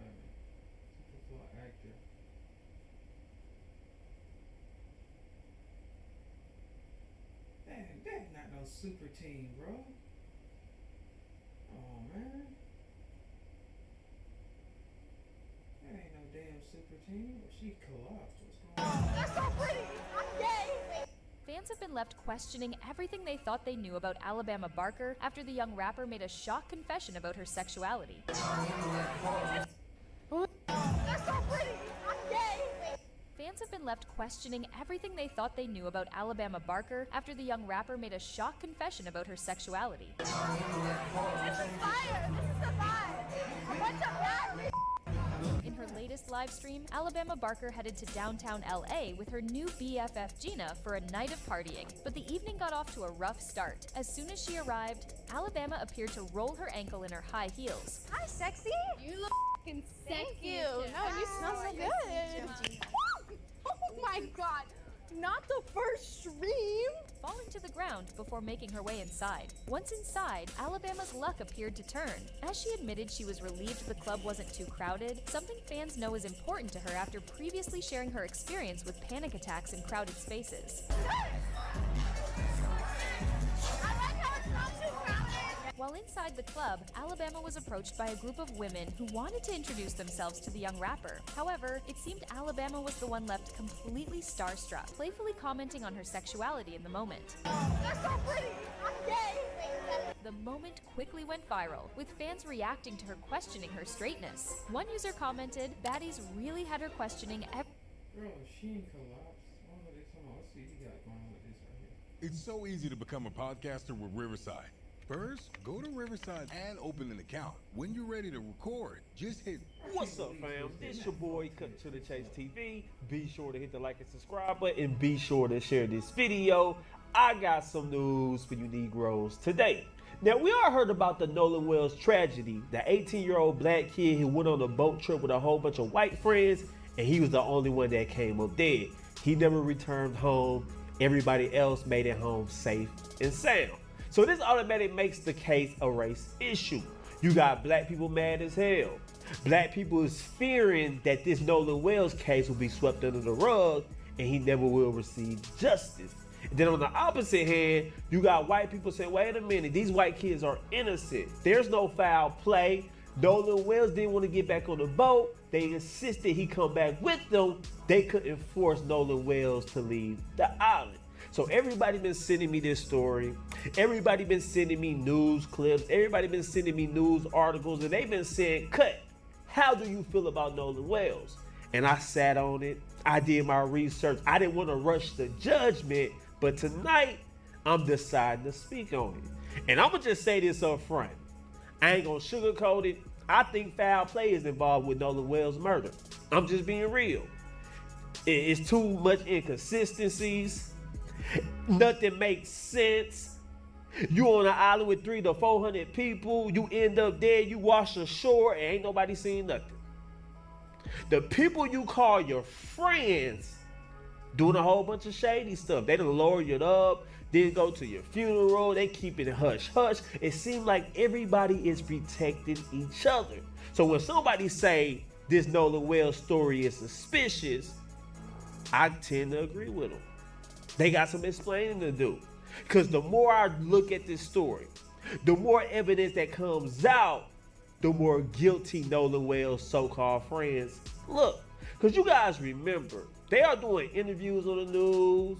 Wait a minute. Superfly actor. That's not no super team, bro. Oh man. That ain't no damn super team. She collapsed. What's going on? That's so pretty. I'm gay. Fans have been left questioning everything they thought they knew about Alabama Barker after the young rapper made a shock confession about her sexuality. That's so pretty. I'm gay. Fans have been left questioning everything they thought they knew about Alabama Barker after the young rapper made a shock confession about her sexuality. This is fire. This is the vibe. this live stream, Alabama Barker headed to downtown LA with her new BFF Gina for a night of partying. But the evening got off to a rough start. As soon as she arrived, Alabama appeared to roll her ankle in her high heels. Hi, sexy. You look f***ing sexy. Thank you. No, you smell so good. Oh my God. Not the first stream. Falling to the ground before making her way inside. Once inside, Alabama's luck appeared to turn. As she admitted she was relieved the club wasn't too crowded, something fans know is important to her after previously sharing her experience with panic attacks in crowded spaces. While inside the club, Alabama was approached by a group of women who wanted to introduce themselves to the young rapper. However, it seemed Alabama was the one left completely starstruck, playfully commenting on her sexuality in the moment. You're so pretty. I'm gay. The moment quickly went viral, with fans reacting to her questioning her straightness. One user commented, "Baddies really had her questioning Bro, she ain't collapsed. Oh, what are they talking about? Let's see what he got going on with this right here. It's so easy to become a podcaster with Riverside. First, go to Riverside and open an account. When you're ready to record, just hit. What's up, fam? It's your boy, Cut to the Chase TV. Be sure to hit the like and subscribe button, and be sure to share this video. I got some news for you Negroes today. Now, we all heard about the Nolan Wells tragedy, the 18-year-old black kid who went on a boat trip with a whole bunch of white friends, and he was the only one that came up dead. He never returned home. Everybody else made it home safe and sound. So this automatically makes the case a race issue. You got black people mad as hell. Black people is fearing that this Nolan Wells case will be swept under the rug and he never will receive justice. And then on the opposite hand, you got white people saying, wait a minute, these white kids are innocent. There's no foul play. Nolan Wells didn't want to get back on the boat. They insisted he come back with them. They couldn't force Nolan Wells to leave the island. So everybody been sending me this story. Everybody been sending me news clips. Everybody been sending me news articles, and they've been saying, Cut, how do you feel about Nolan Wells? And I sat on it. I did my research. I didn't want to rush the judgment, but tonight I'm deciding to speak on it. And I'm gonna just say this up front. I ain't gonna sugarcoat it. I think foul play is involved with Nolan Wells' murder. I'm just being real. It's too much inconsistencies. Nothing makes sense. You on an island with 300 to 400 people. You end up dead. You wash ashore and ain't nobody seen nothing. The people you call your friends doing a whole bunch of shady stuff. They done lower you up. Didn't go to your funeral. They keep it hush hush. It seems like everybody is protecting each other. So when somebody say this Nolan Wells story is suspicious, I tend to agree with them. They got some explaining to do. Because the more I look at this story, the more evidence that comes out, the more guilty Nolan Wells' so-called friends look. Because you guys remember, they are doing interviews on the news.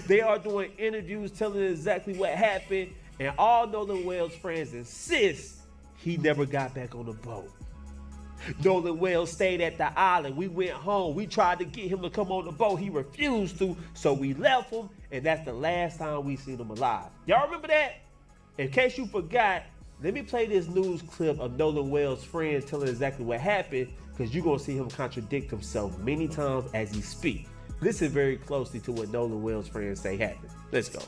They are doing interviews telling exactly what happened. And all Nolan Wells' friends insist he never got back on the boat. Nolan Wells stayed at the island. We went home. We tried to get him to come on the boat. He refused to, so we left him, and that's the last time we seen him alive. Y'all remember that? In case you forgot, let me play this news clip of Nolan Wells' friends telling exactly what happened, because you're going to see him contradict himself many times as he speaks. Listen very closely to what Nolan Wells' friends say happened. Let's go.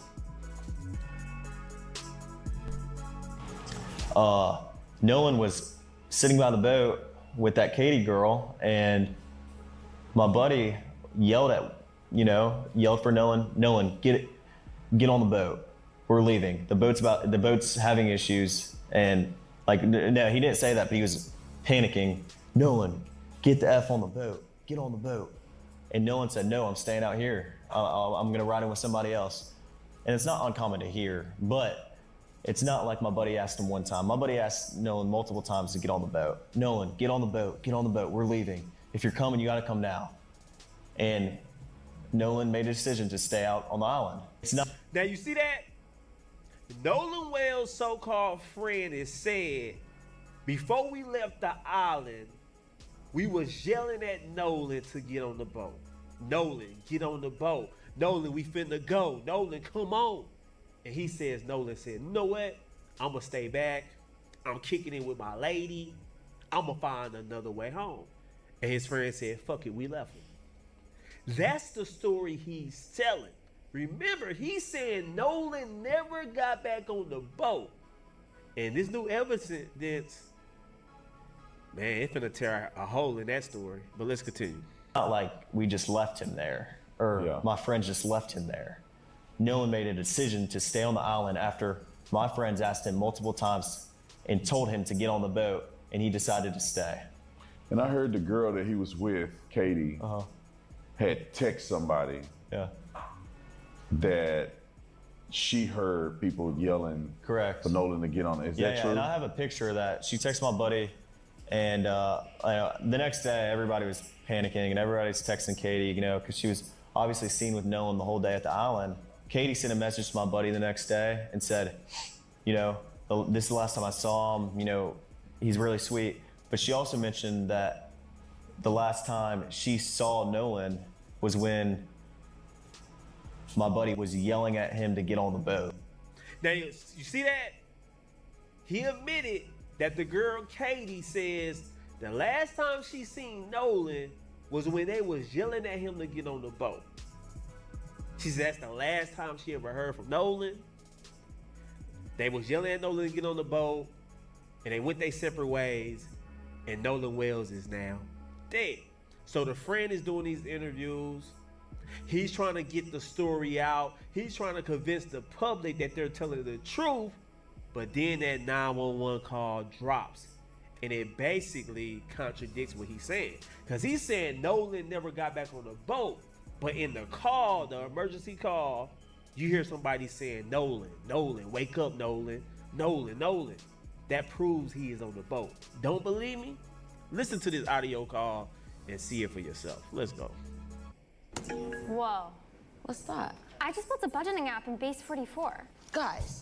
Nolan was sitting by the boat with that Katie girl, and my buddy yelled for Nolan, get on the boat. We're leaving. The boat's having issues. And no, he didn't say that, but he was panicking. Nolan, get the F on the boat. Get on the boat. And Nolan said, no, I'm staying out here. I'm gonna ride in with somebody else. And it's not uncommon to hear, but it's not like my buddy asked him one time. My buddy asked Nolan multiple times to get on the boat. Nolan, get on the boat. Get on the boat. We're leaving. If you're coming, you got to come now. And Nolan made a decision to stay out on the island. It's not. Now you see that? Nolan Wells' so-called friend is said, before we left the island, we was yelling at Nolan to get on the boat. Nolan, get on the boat. Nolan, we finna go. Nolan, come on. And Nolan said, you know what? I'm going to stay back. I'm kicking it with my lady. I'm going to find another way home. And his friend said, fuck it, we left him. That's the story he's telling. Remember, he's saying Nolan never got back on the boat. And this new evidence, man, it's gonna tear a hole in that story. But let's continue. Not like we just left him there, or my friends just left him there. Nolan made a decision to stay on the island after my friends asked him multiple times and told him to get on the boat, and he decided to stay. And I heard the girl that he was with, Katie, had text somebody that she heard people yelling Correct. for Nolan to get on it. Is that true? And I have a picture of that. She texted my buddy, and the next day everybody was panicking and everybody's texting Katie, you know, because she was obviously seen with Nolan the whole day at the island. Katie sent a message to my buddy the next day and said, you know, this is the last time I saw him, you know, he's really sweet. But she also mentioned that the last time she saw Nolan was when my buddy was yelling at him to get on the boat. Now, you see that? He admitted that the girl Katie says the last time she seen Nolan was when they was yelling at him to get on the boat. She said that's the last time she ever heard from Nolan. They was yelling at Nolan to get on the boat, and they went their separate ways, and Nolan Wells is now dead. So the friend is doing these interviews. He's trying to get the story out. He's trying to convince the public that they're telling the truth. But then that 911 call drops. And it basically contradicts what he's saying. Because he's saying Nolan never got back on the boat. But in the call, the emergency call, you hear somebody saying, Nolan, Nolan, wake up, Nolan, Nolan, Nolan. That proves he is on the boat. Don't believe me? Listen to this audio call and see it for yourself. Let's go. Whoa. What's that? I just built a budgeting app in Base 44. Guys,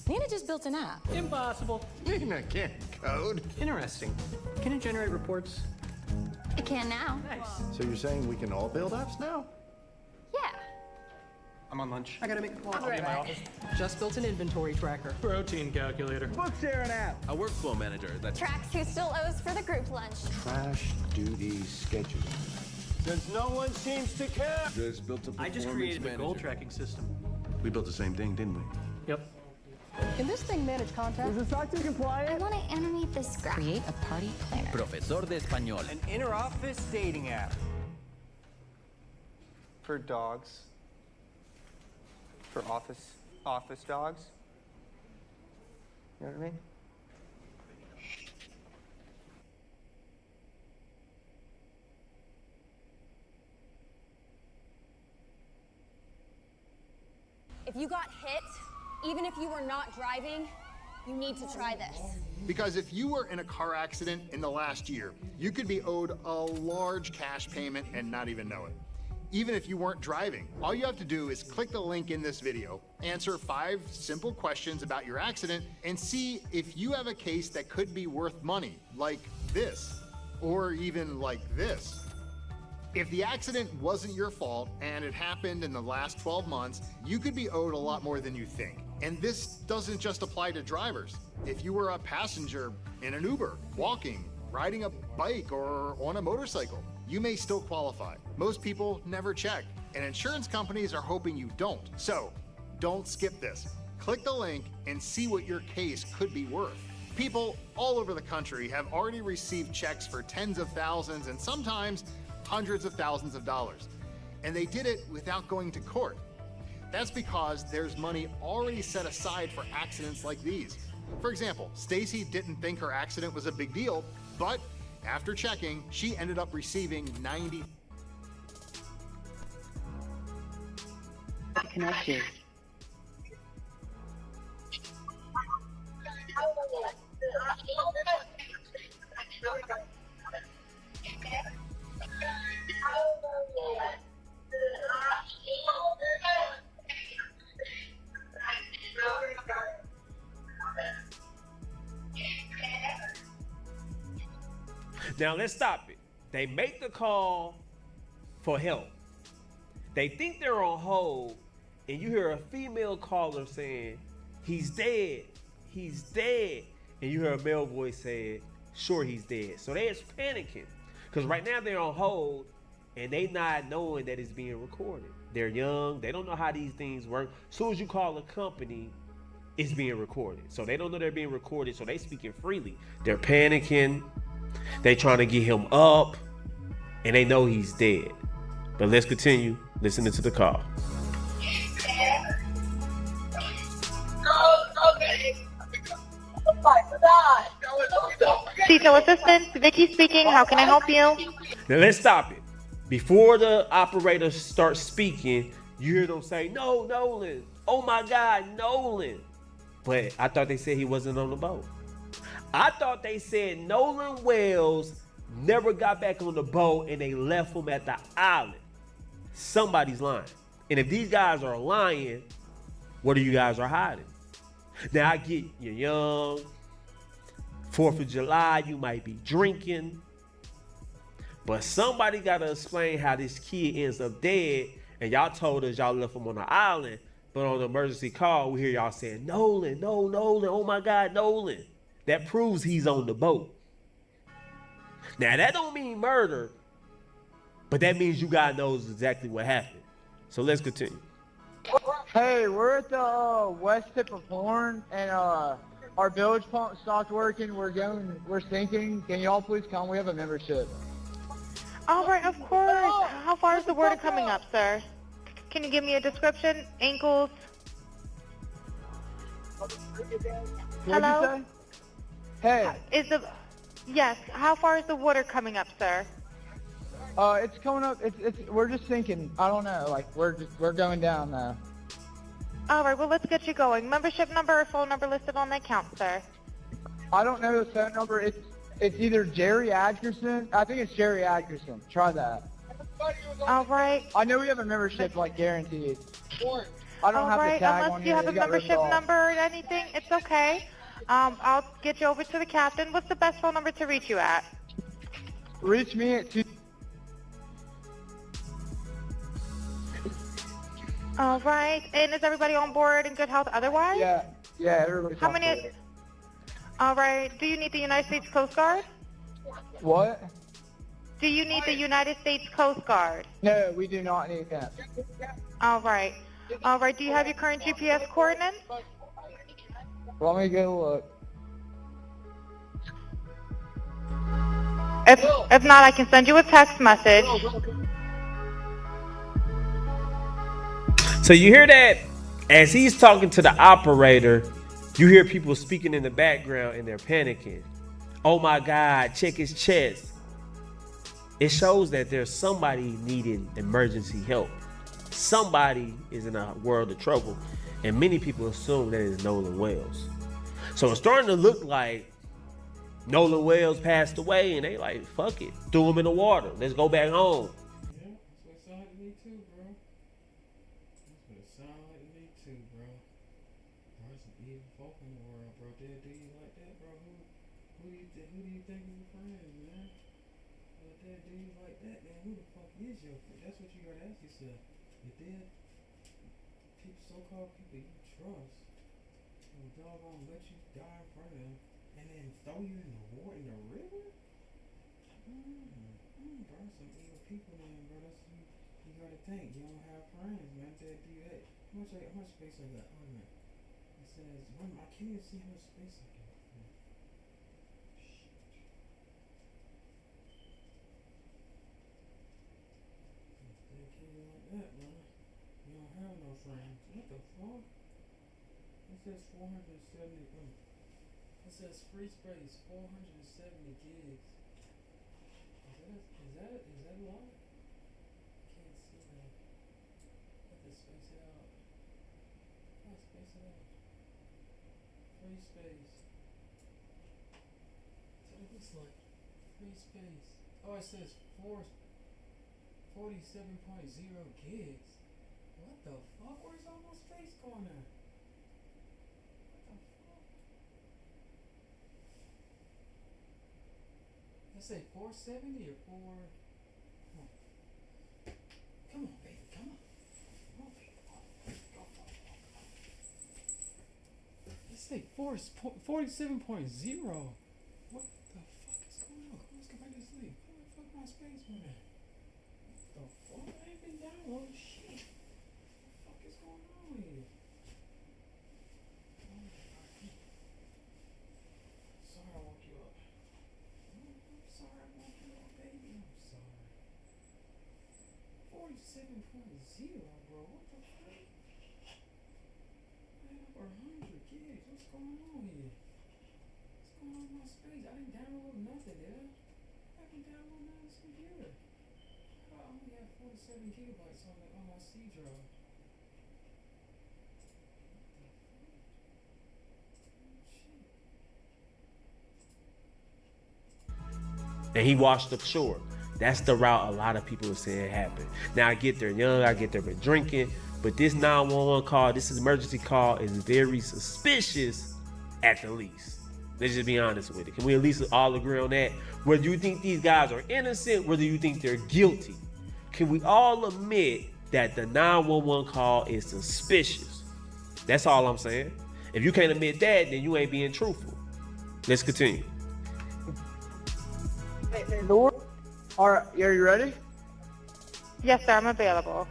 Nina just built an app. Impossible. Nina can't code. Interesting. Can it generate reports? I can now. Nice. So you're saying we can all build apps now? Yeah. I'm on lunch. I gotta make a call. I'll be in my office. Just built an inventory tracker. Protein calculator. Book sharing app. A workflow manager that Tracks who still owes for the group lunch. Trash duty schedule. Since no one seems to care. Just built a performance created manager. a goal tracking system. We built the same thing, didn't we? Yep. Can this thing manage contacts? Is the SOC 2 compliant? I want to animate this graph. Create a party planner. Profesor de Español. An inter-office dating app. For dogs. For office dogs. You know what I mean? If you got hit, even if you were not driving, you need to try this. Because if you were in a car accident in the last year, you could be owed a large cash payment and not even know it. Even if you weren't driving, all you have to do is click the link in this video, answer 5 simple questions about your accident, and see if you have a case that could be worth money, like this, or even like this. If the accident wasn't your fault and it happened in the last 12 months, you could be owed a lot more than you think. And this doesn't just apply to drivers. If you were a passenger in an Uber, walking, riding a bike, or on a motorcycle, you may still qualify. Most people never check, and insurance companies are hoping you don't. So, don't skip this. Click the link and see what your case could be worth. People all over the country have already received checks for tens of thousands and sometimes hundreds of thousands of dollars. And they did it without going to court. That's because there's money already set aside for accidents like these. For example, Stacy didn't think her accident was a big deal, but after checking, she ended up receiving $90. Connect you. Now let's stop it. They make the call for help. They think they're on hold, and you hear a female caller saying, "He's dead, he's dead." And you hear a male voice saying, "Sure, he's dead." So they're panicking. Because right now they're on hold and they not knowing that it's being recorded. They're young. They don't know how these things work. As soon as you call a company, it's being recorded. So they don't know they're being recorded. So they speaking freely. They're panicking. They trying to get him up. And they know he's dead. But let's continue listening to the call. Cecil Assistant, Vicky speaking. How can I help you? Now let's stop it. Before the operator starts speaking, you hear them say, "No, Nolan. Oh my God, Nolan." But I thought they said he wasn't on the boat. I thought they said Nolan Wells never got back on the boat and they left him at the island. Somebody's lying. And if these guys are lying, what are you guys are hiding? Now I get you're young. 4th of July, you might be drinking. But somebody got to explain how this kid ends up dead. And y'all told us y'all left him on the island. But on the emergency call, we hear y'all saying, Nolan, no, Nolan, oh my God, Nolan. That proves he's on the boat. Now, that don't mean murder. But that means you guys knows exactly what happened. So let's continue. Hey, we're at the west tip of Horn, and our bilge pump stopped working. We're sinking. Can y'all please come? We have a membership. All right, of course. How far is the water coming up, sir? Can you give me a description? Ankles? Hello? Hey. Yes, how far is the water coming up, sir? It's coming up. We're just sinking. I don't know. Like we're going down now. All right, well, let's get you going. Membership number or phone number listed on the account, sir? I don't know the phone number. It's either Jerry Atkinson. I think it's Jerry Atkinson. Try that. All right. I know we have a membership, like, guaranteed. I don't have the tag unless on you here. have a It got ripped membership off. number or anything, it's okay. I'll get you over to the captain. What's the best phone number to reach you at? Reach me at 2. All right. And is everybody on board in good health otherwise? Yeah, everybody's How on many? board. All right. Do you need the United States Coast Guard? What? Do you need the United States Coast Guard? No, we do not need that. All right. All right. Do you have your current GPS coordinates? Let me get a look. If not, I can send you a text message. So you hear that as he's talking to the operator, you hear people speaking in the background and they're panicking. Oh my God, check his chest. It shows that there's somebody needing emergency help. Somebody is in a world of trouble. And many people assume that it's Nolan Wells. So it's starting to look like Nolan Wells passed away and they like, fuck it. Threw him in the water. Let's go back home. Yeah, that's what it sounded like to me too, bro. That's what it sounded like to me too, bro. There's some evil folk in the world, bro. They'll do you like that, bro. Who do you think is your friend, man? If they'll do you like that, then who the fuck is your friend? That's what you gotta ask yourself. If they're people, so-called people you trust, and the dog gonna let you die in front of them, and then throw you in the water, in the river? Bro, some evil people, man, bro. That's you gotta think. You don't have friends, man. They'll do that. How much space I got? Oh man. It says I can't even see how much space I got. Shit. They kill you like that, bro. You don't have no friends. What the fuck? It says 470. It says free space 470 gigs. Is that a lot? Can't see that. Have to space it out. Space it out. Free space. So it looks like free space. Oh, it says 47.0 gigs. What the fuck? Where's all my space going at? What the fuck? Let's say 470 or 4. Come on, baby. Come on. Come on, baby. Go. Let's say 47.0. What the fuck is going on? Let's go back to sleep. How the fuck my minute. What the fuck? I ain't been downloading shit. What the fuck is going on here? Sorry I woke you up. I'm sorry I woke you up, baby. I'm sorry. 47.0, bro. What the fuck? I had over 100 gigs. What's going on here? What's going on with my space? I didn't download nothing, did I? I haven't downloaded nothing on this computer. I only have 47 gigabytes on my C drive. And he washed up shore. That's the route a lot of people are saying happened. Now I get they're young, I get they've been drinking, but this 911 call, this emergency call is very suspicious at the least. Let's just be honest with it. Can we at least all agree on that? Whether you think these guys are innocent, whether you think they're guilty, can we all admit that the 911 call is suspicious? That's all I'm saying. If you can't admit that, then you ain't being truthful. Let's continue. Hey, North, are you ready? Yes, sir, I'm available.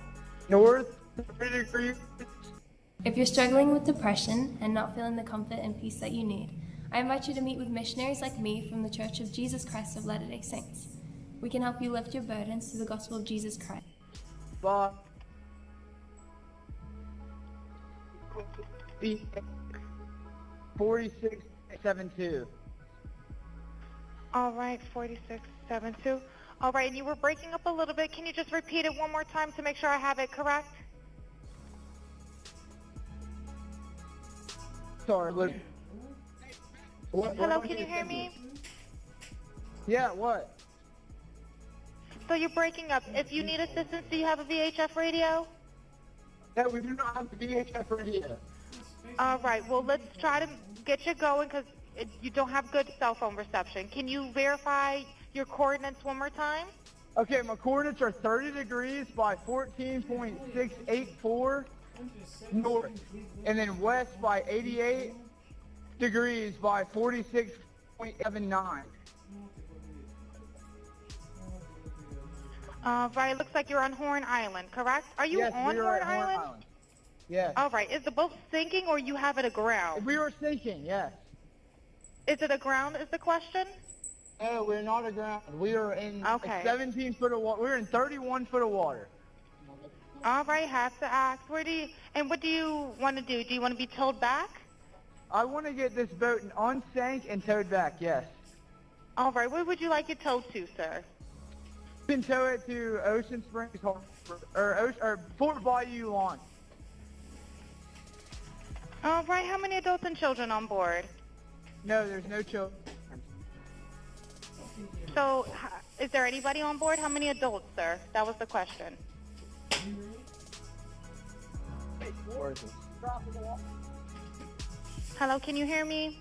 North, 30 degrees. If you're struggling with depression and not feeling the comfort and peace that you need, I invite you to meet with missionaries like me from the Church of Jesus Christ of Latter-day Saints. We can help you lift your burdens through the gospel of Jesus Christ. Bye. 4672. All right, 4672. All right, and you were breaking up a little bit. Can you just repeat it one more time to make sure I have it correct? Sorry, look. Hello, can you hear me? Yeah, what? So you're breaking up. If you need assistance, do you have a VHF radio? No, we do not have a VHF radio. All right, well, let's try to get you going because you don't have good cell phone reception. Can you verify your coordinates one more time? Okay, my coordinates are 30 degrees by 14.684 north, and then west by 88 degrees by 46.79. Right, it looks like you're on Horn Island, correct? Are you Yes, on we are Horn at Horn Island? Island. Yes. All right, is the boat sinking or you have it aground? We are sinking, yes. Is it aground is the question? No, we're not aground. We are in Okay. 17 foot of water. We're in 31 foot of water. All right, have to ask. What do you want to do? Do you want to be towed back? I want to get this boat unsank and towed back, yes. All right, where would you like it towed to, sir? You can tow it to Ocean Springs Harbor, or Fort Bayou launch. All right, how many adults and children on board? No, there's no children. So, is there anybody on board? How many adults, sir? That was the question. Hello, can you hear me?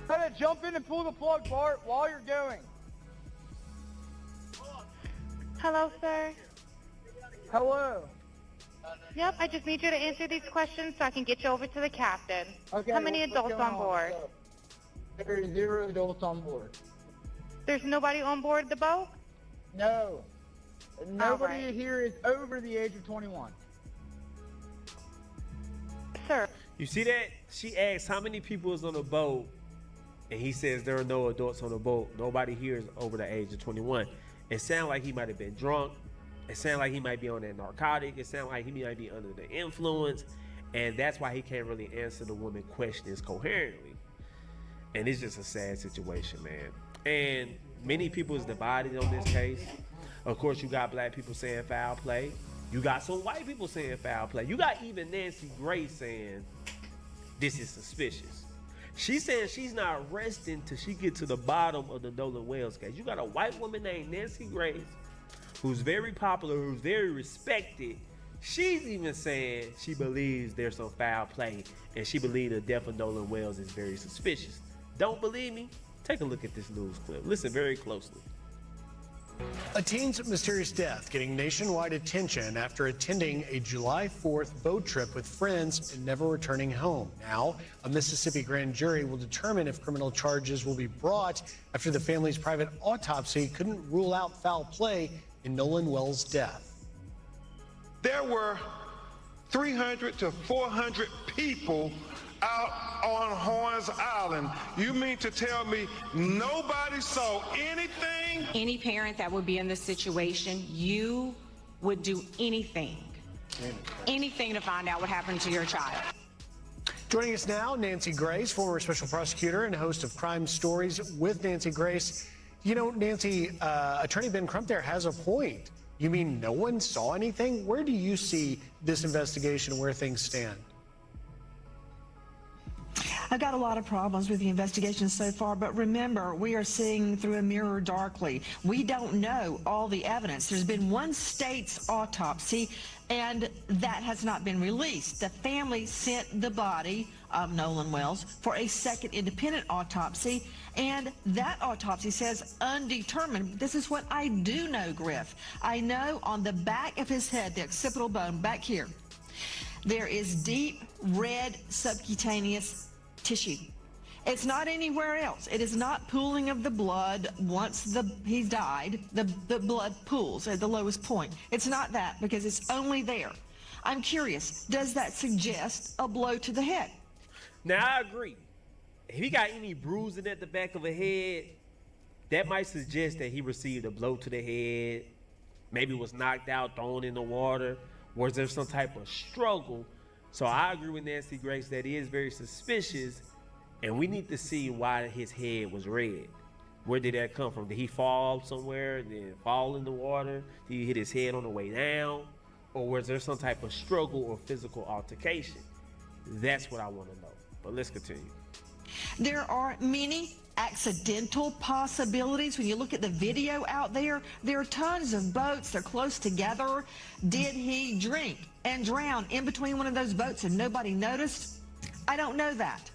Gotta jump in and pull the plug, Bart, while you're going. Hello, sir. Hello. Yep, I just need you to answer these questions so I can get you over to the captain. Okay. How many adults on board? There are 0 adults on board. There's nobody on board the boat? No. Nobody right. here is over the age of 21. Sir. You see that? She asked how many people is on the boat, and he says there are no adults on the boat. Nobody here is over the age of 21. It sounds like he might have been drunk. It sounds like he might be on that narcotic. It sounds like he might be under the influence. And that's why he can't really answer the woman questions coherently. And it's just a sad situation, man. And many people is divided on this case. Of course, you got black people saying foul play. You got some white people saying foul play. You got even Nancy Grace saying this is suspicious. She's saying she's not resting till she get to the bottom of the Nolan Wells case. You got a white woman named Nancy Grace who's very popular, who's very respected. She's even saying she believes there's some foul play and she believes the death of Nolan Wells is very suspicious. Don't believe me? Take a look at this news clip. Listen very closely. A teen's mysterious death getting nationwide attention after attending a July 4th boat trip with friends and never returning home. Now, a Mississippi grand jury will determine if criminal charges will be brought after the family's private autopsy couldn't rule out foul play in Nolan Wells' death. There were 300 to 400 people out on Horns Island. You mean to tell me nobody saw anything? Any parent that would be in this situation, you would do anything to find out what happened to your child. Joining us now, Nancy Grace, former special prosecutor and host of Crime Stories with Nancy Grace. You know, Nancy, Attorney Ben Crump there has a point. You mean no one saw anything? Where do you see this investigation, where things stand? I've got a lot of problems with the investigation so far, but remember, we are seeing through a mirror darkly. We don't know all the evidence. There's been one state's autopsy, and that has not been released. The family sent the body of Nolan Wells for a second independent autopsy, and that autopsy says undetermined. This is what I do know, Griff. I know on the back of his head, the occipital bone back here, there is deep red subcutaneous tissue. It's not anywhere else. It is not pooling of the blood once he's died. The blood pools at the lowest point. It's not that, because it's only there. I'm curious, does that suggest a blow to the head? Now, I agree. If he got any bruising at the back of a head, that might suggest that he received a blow to the head, maybe was knocked out, thrown in the water. Was there some type of struggle? So I agree with Nancy Grace that is very suspicious, and we need to see why his head was red. Where did that come from? Did he fall somewhere and then fall in the water? Did he hit his head on the way down? Or was there some type of struggle or physical altercation? That's what I want to know. But let's continue. There are many accidental possibilities. When you look at the video out there, there are tons of boats. They're close together. Did he drink and drown in between one of those boats and nobody noticed? I don't know that.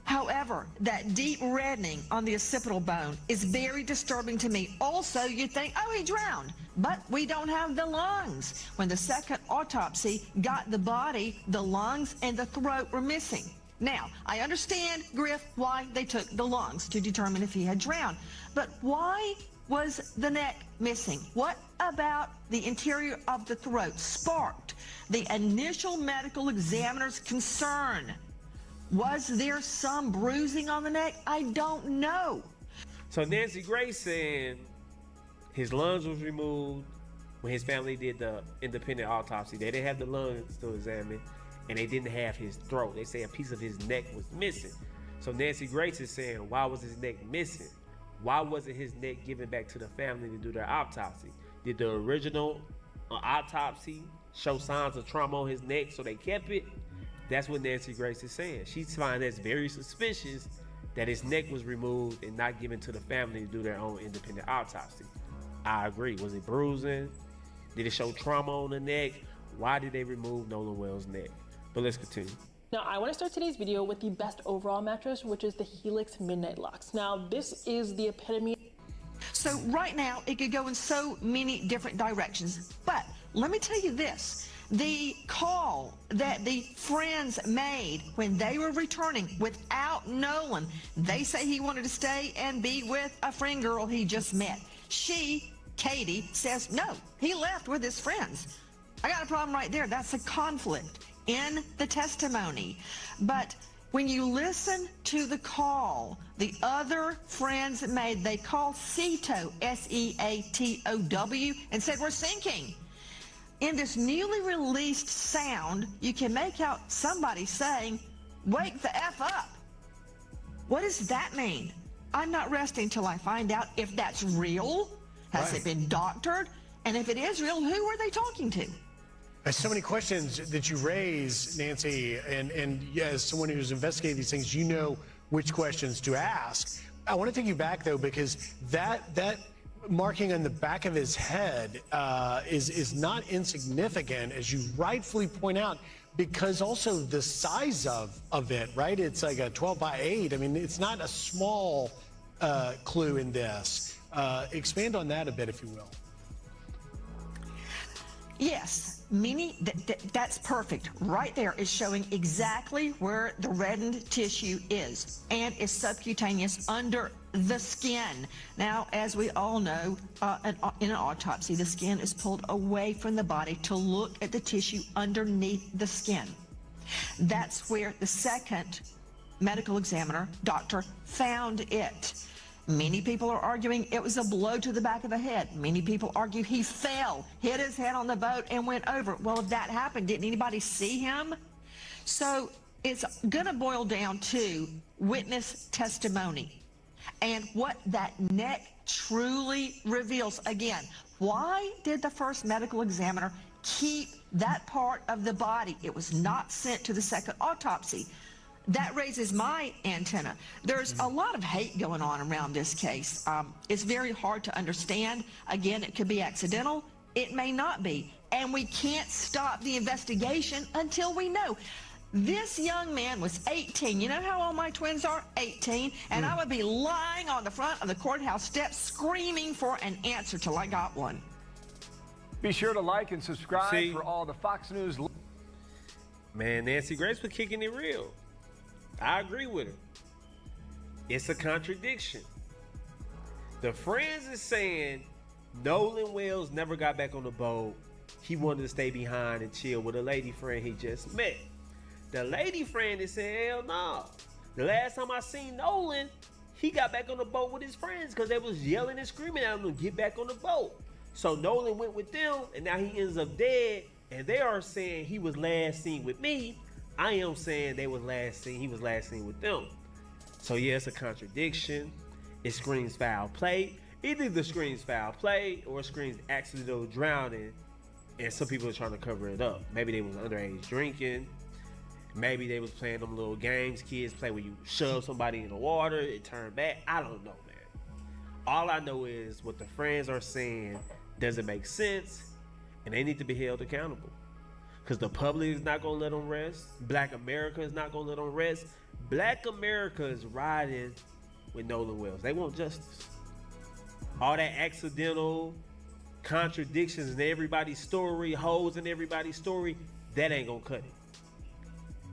However, that deep reddening on the occipital bone is very disturbing to me. Also, you think, oh, he drowned, but we don't have the lungs. When the second autopsy got the body, the lungs and the throat were missing. Now, I understand, Griff, why they took the lungs to determine if he had drowned, but why was the neck missing? What about the interior of the throat sparked the initial medical examiner's concern? Was there some bruising on the neck? I don't know. So Nancy Grace saying his lungs was removed when his family did the independent autopsy. They didn't have the lungs to examine, and they didn't have his throat. They say a piece of his neck was missing. So Nancy Grace is saying, why was his neck missing? Why wasn't his neck given back to the family to do their autopsy? Did the original autopsy show signs of trauma on his neck, so they kept it? That's what Nancy Grace is saying. She's finding that's very suspicious that his neck was removed and not given to the family to do their own independent autopsy. I agree. Was it bruising? Did it show trauma on the neck? Why did they remove Nolan Wells' neck? But let's continue. Now, I want to start today's video with the best overall mattress, which is the Helix Midnight Lux. Now, this is the epitome. So right now, it could go in so many different directions. But let me tell you this. The call that the friends made when they were returning without Nolan, they say he wanted to stay and be with a friend girl he just met. She, Katie, says, no, he left with his friends. I got a problem right there. That's a conflict in the testimony. But when you listen to the call the other friends made, they called Seatow, S-E-A-T-O-W, and said, we're sinking. In this newly released sound, you can make out somebody saying, wake the F up. What does that mean? I'm not resting till I find out if that's real. Has it been doctored? And if it is real, who are they talking to? There's so many questions that you raise, Nancy, and as someone who's investigated these things, you know which questions to ask. I want to take you back, though, because that marking on the back of his head is not insignificant, as you rightfully point out, because also the size of it, right? It's like a 12 by 8. I mean, it's not a small clue in this. Expand on that a bit, if you will. Yes, that's perfect. Right there is showing exactly where the reddened tissue is, and is subcutaneous under the skin. Now, as we all know, in an autopsy, the skin is pulled away from the body to look at the tissue underneath the skin. That's where the second medical examiner, doctor, found it. Many people are arguing it was a blow to the back of the head. Many people argue he fell, hit his head on the boat, and went over. Well, if that happened, didn't anybody see him? So it's going to boil down to witness testimony and what that neck truly reveals. Again, why did the first medical examiner keep that part of the body? It was not sent to the second autopsy. That raises my antenna. There's a lot of hate going on around this case. It's very hard to understand. Again, it could be accidental. It may not be. And we can't stop the investigation until we know. This young man was 18. You know how old my twins are? 18. And I would be lying on the front of the courthouse steps screaming for an answer till I got one. Be sure to like and subscribe for all the Fox News. Man, Nancy Grace was kicking it real. I agree with her. It's a contradiction. The friends is saying Nolan Wells never got back on the boat. He wanted to stay behind and chill with a lady friend he just met. The lady friend is saying, hell no. The last time I seen Nolan, he got back on the boat with his friends because they was yelling and screaming at him to get back on the boat. So Nolan went with them, and now he ends up dead. And they are saying he was last seen with me. I am saying he was last seen with them. So yeah, it's a contradiction. It screams foul play. Either the screams foul play or it screams accidental drowning, and some people are trying to cover it up. Maybe they was underage drinking. Maybe they was playing them little games kids play where you shove somebody in the water, it turned back. I don't know, man. All I know is what the friends are saying doesn't make sense, and they need to be held accountable. Because the public is not going to let them rest. Black America is not going to let them rest. Black America is riding with Nolan Wells. They want justice. All that accidental contradictions in everybody's story, holes in everybody's story, that ain't going to cut it.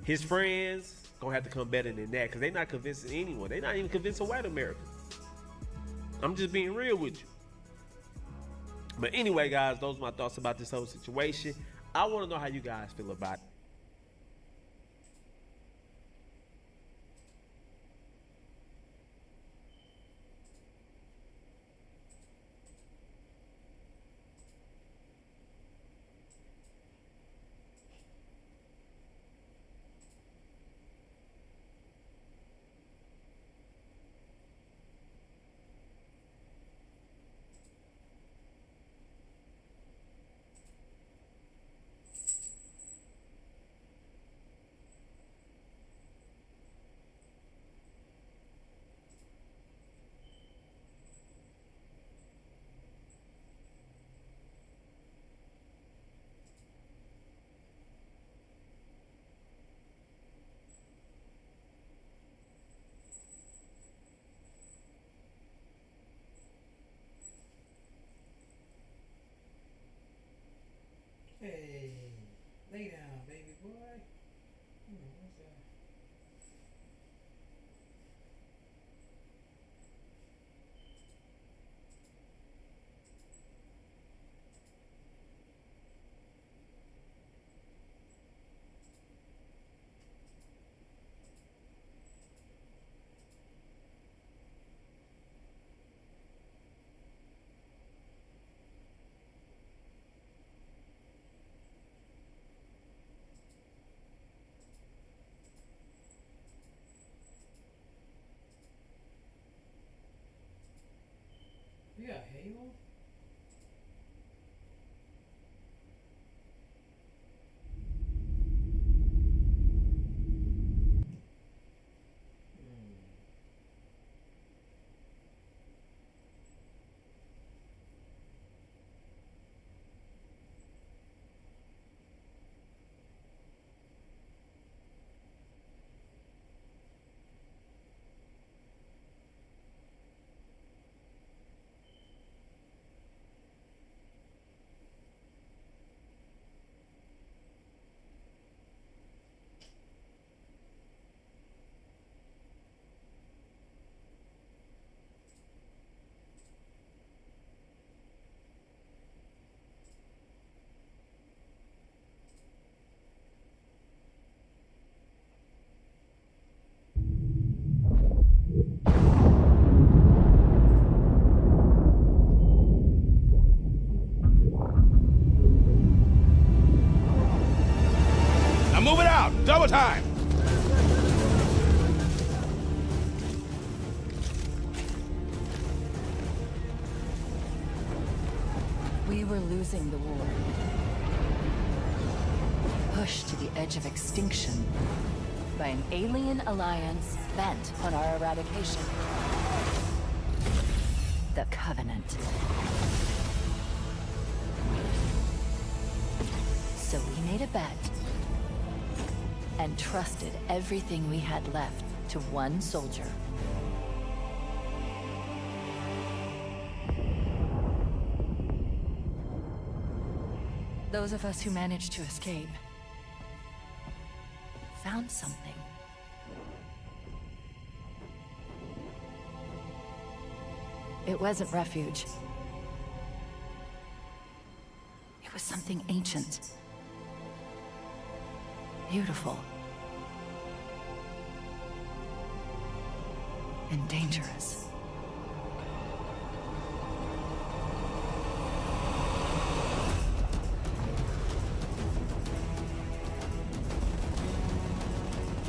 His friends going to have to come better than that because they're not convincing anyone. They're not even convincing white America. I'm just being real with you. But anyway, guys, those are my thoughts about this whole situation. I want to know how you guys feel about it. We were losing the war. Pushed to the edge of extinction by an alien alliance bent on our eradication. The Covenant. So we made a bet and trusted everything we had left to one soldier. Those of us who managed to escape found something. It wasn't refuge. It was something ancient. Beautiful. And dangerous.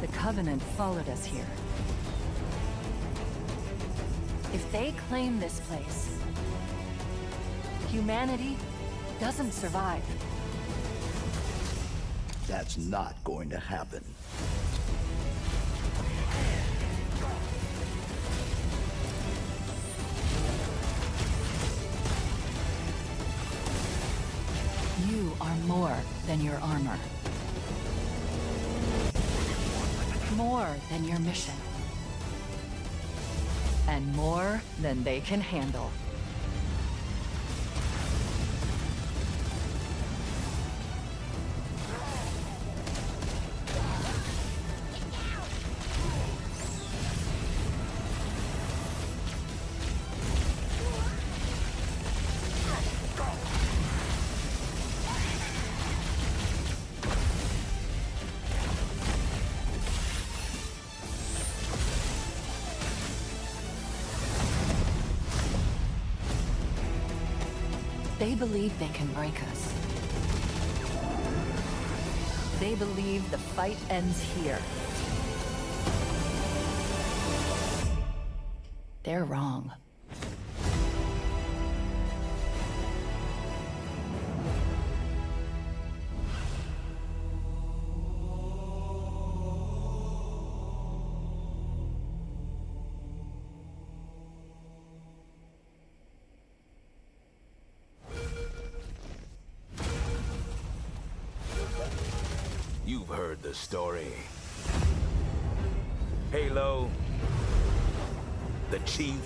The Covenant followed us here. If they claim this place, humanity doesn't survive. That's not going to happen. You are more than your armor. More than your mission. And more than they can handle. They believe they can break us. They believe the fight ends here. They're wrong. You've heard the story. Halo, the Chief,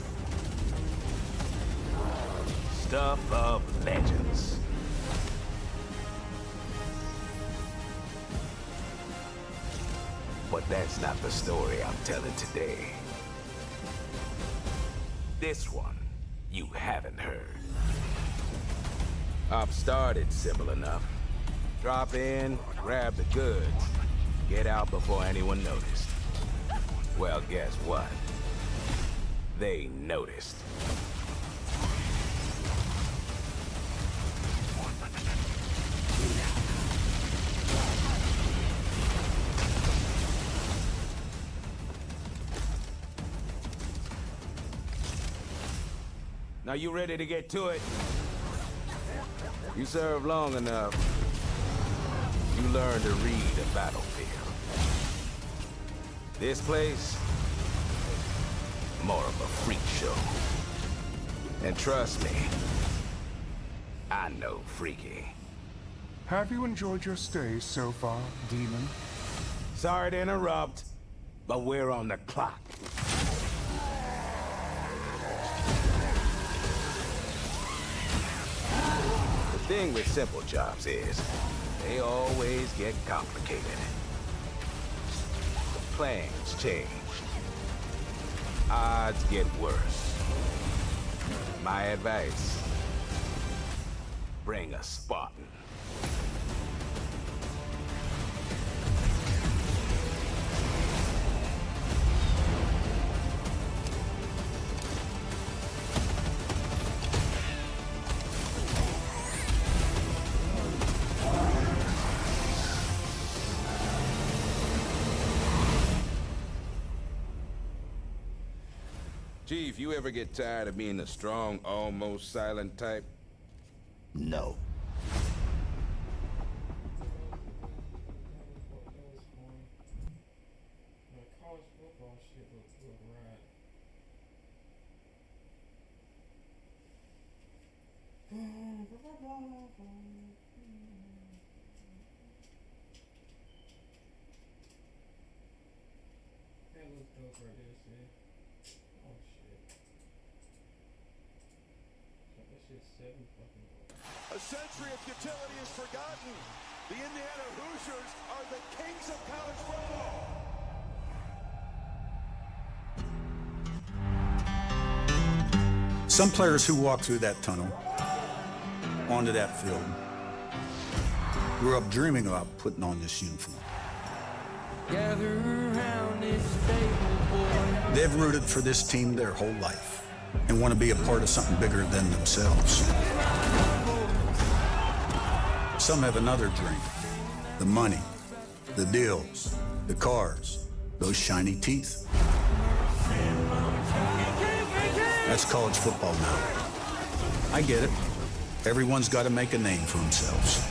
stuff of legends. But that's not the story I'm telling today. This one, you haven't heard. I've started simple enough. Drop in, grab the goods, get out before anyone noticed. Well, guess what? They noticed. Now you ready to get to it? You served long enough. You learn to read a battlefield. This place, more of a freak show. And trust me, I know freaky. Have you enjoyed your stay so far, Demon? Sorry to interrupt, but we're on the clock. The thing with simple jobs is, they always get complicated. The plans change. Odds get worse. My advice, bring a Spartan. Chief, you ever get tired of being the strong, almost silent type? No. College football shit look right. That looks dope right there, see? Oh shit. That shit's 7 fucking bucks. A century of futility is forgotten. The Indiana Hoosiers are the kings of college football. Some players who walk through that tunnel, onto that field, grew up dreaming about putting on this uniform. Gather around this table, boy. They've rooted for this team their whole life and want to be a part of something bigger than themselves. Some have another dream: the money, the deals, the cars, those shiny teeth. That's college football now. I get it. Everyone's got to make a name for themselves.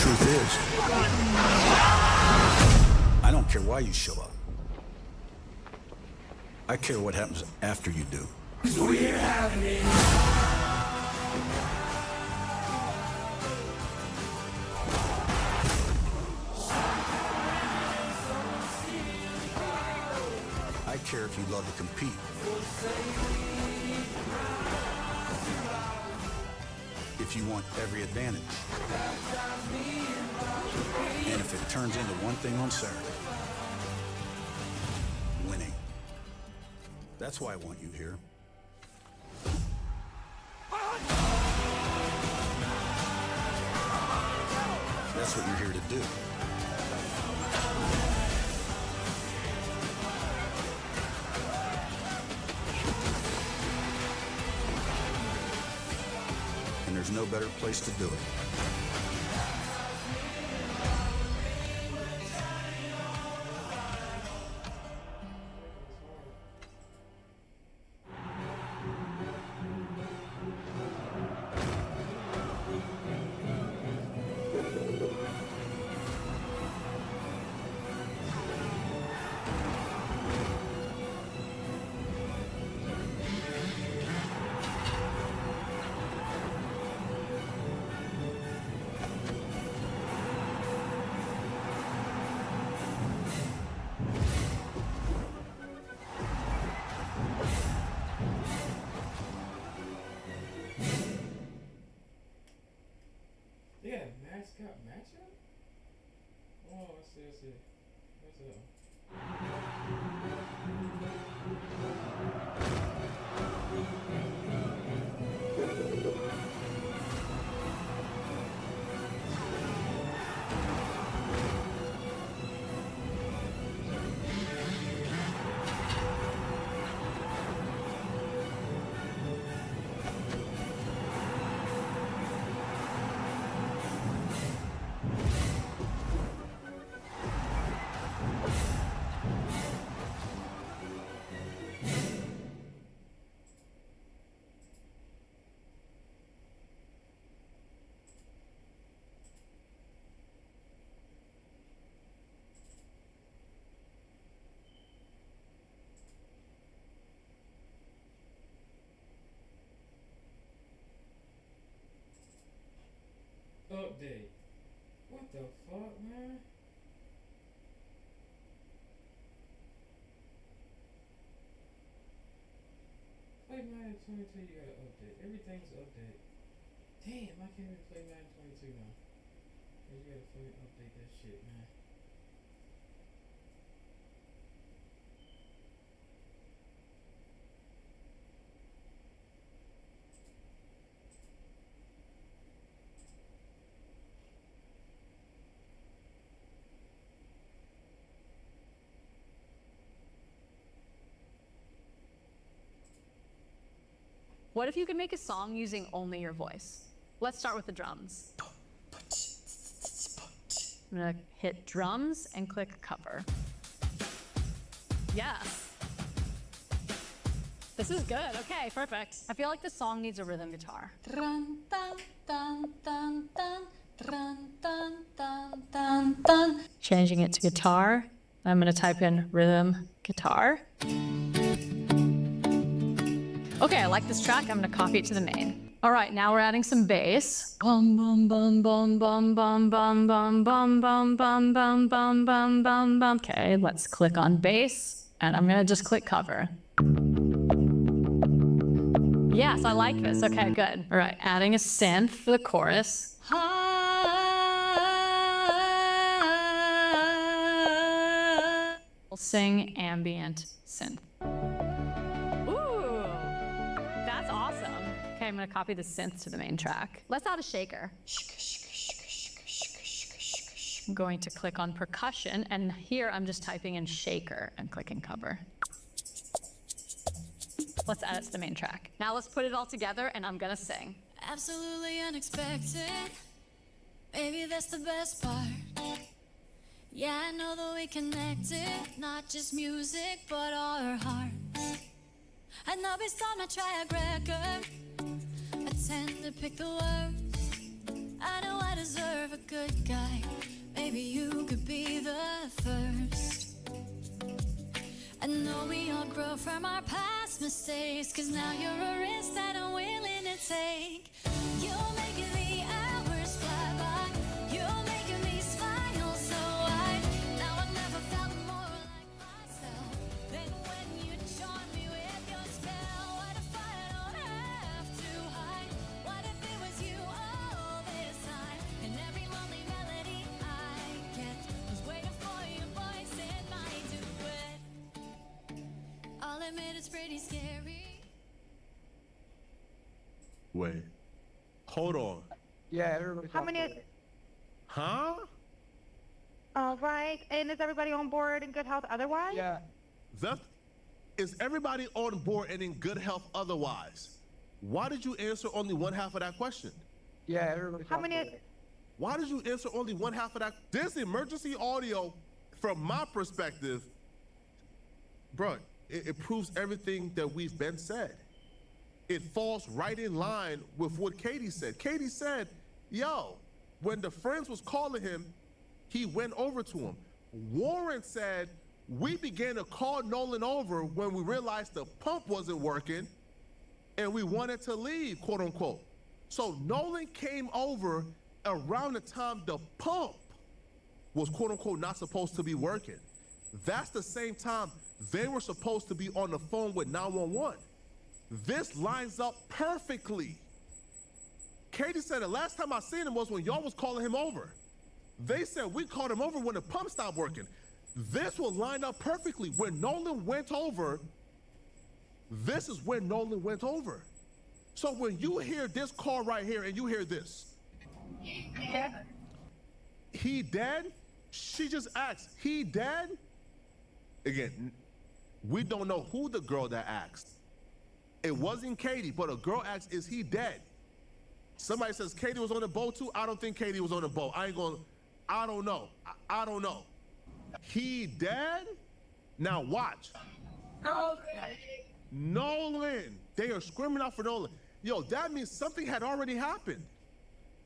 Truth is, I don't care why you show up. I care what happens after you do. We're having it. I care if you love to compete. If you want every advantage. And if it turns into one thing on Saturday, winning. That's why I want you here. That's what you're here to do. And there's no better place to do it. They got a mascot matchup? Oh, let's see. What's up? Update. What the fuck, man? Play Madden 22, you gotta update. Everything's update. Damn, I can't even play Madden 22 now. You gotta fucking update that shit, man. What if you could make a song using only your voice? Let's start with the drums. I'm gonna hit drums and click cover. Yes. This is good. Okay, perfect. I feel like this song needs a rhythm guitar. Dun, dun, dun, dun, dun, dun, dun, dun, dun, dun. Changing it to guitar. I'm gonna type in rhythm guitar. Okay, I like this track. I'm gonna copy it to the main. All right, now we're adding some bass. Bum bum bum bum bum bum bum bum bum bum bum bum bum bum bum bum. Okay, let's click on bass, and I'm gonna just click cover. Yes, I like this. Okay, good. All right, adding a synth for the chorus. We'll sing ambient synth. Ooh, that's awesome. Okay, I'm gonna copy the synth to the main track. Let's add a shaker. I'm going to click on percussion, and here I'm just typing in shaker and clicking cover. Let's add it to the main track. Now let's put it all together, and I'm gonna sing. Absolutely unexpected. Maybe that's the best part. Yeah, I know that we connected, not just music, but our hearts. I know based on my track record, I tend to pick the worst. I know I deserve a good guy. Maybe you could be the first. I know we all grow from our past mistakes, 'cause now you're a risk that I'm willing to take. You're making the hours fly by. You're making me smile so wide. Now I've never felt more like myself than when you joined me with your spell. What if I don't have to hide? What if it was you all this time? And every lonely melody I get was waiting for your voice in my duet. I'll admit it's pretty scary. Wait. Hold on. Yeah, everybody. How many? Huh? All right. And is everybody on board in good health otherwise? Yeah. Is everybody on board and in good health otherwise? Why did you answer only one half of that question? Yeah, everybody. How many? Why did you answer only one half of that? This emergency audio, from my perspective, bro, it proves everything that we've been said. It falls right in line with what Katie said. Katie said, yo, when the friends was calling him, he went over to him. Warren said, we began to call Nolan over when we realized the pump wasn't working and we wanted to leave, quote unquote. So Nolan came over around the time the pump was, quote unquote, not supposed to be working. That's the same time they were supposed to be on the phone with 911. This lines up perfectly. Katie said the last time I seen him was when y'all was calling him over. They said we called him over when the pump stopped working. This will line up perfectly. When Nolan went over, this is when Nolan went over. So when you hear this call right here and you hear this, he dead? She just asked, he dead? Again, we don't know who the girl that asked. It wasn't Katie, but a girl asked, is he dead? Somebody says Katie was on the boat too. I don't think Katie was on the boat. I don't know. I don't know. He dead? Now watch. Nolan. They are screaming out for Nolan. Yo, that means something had already happened.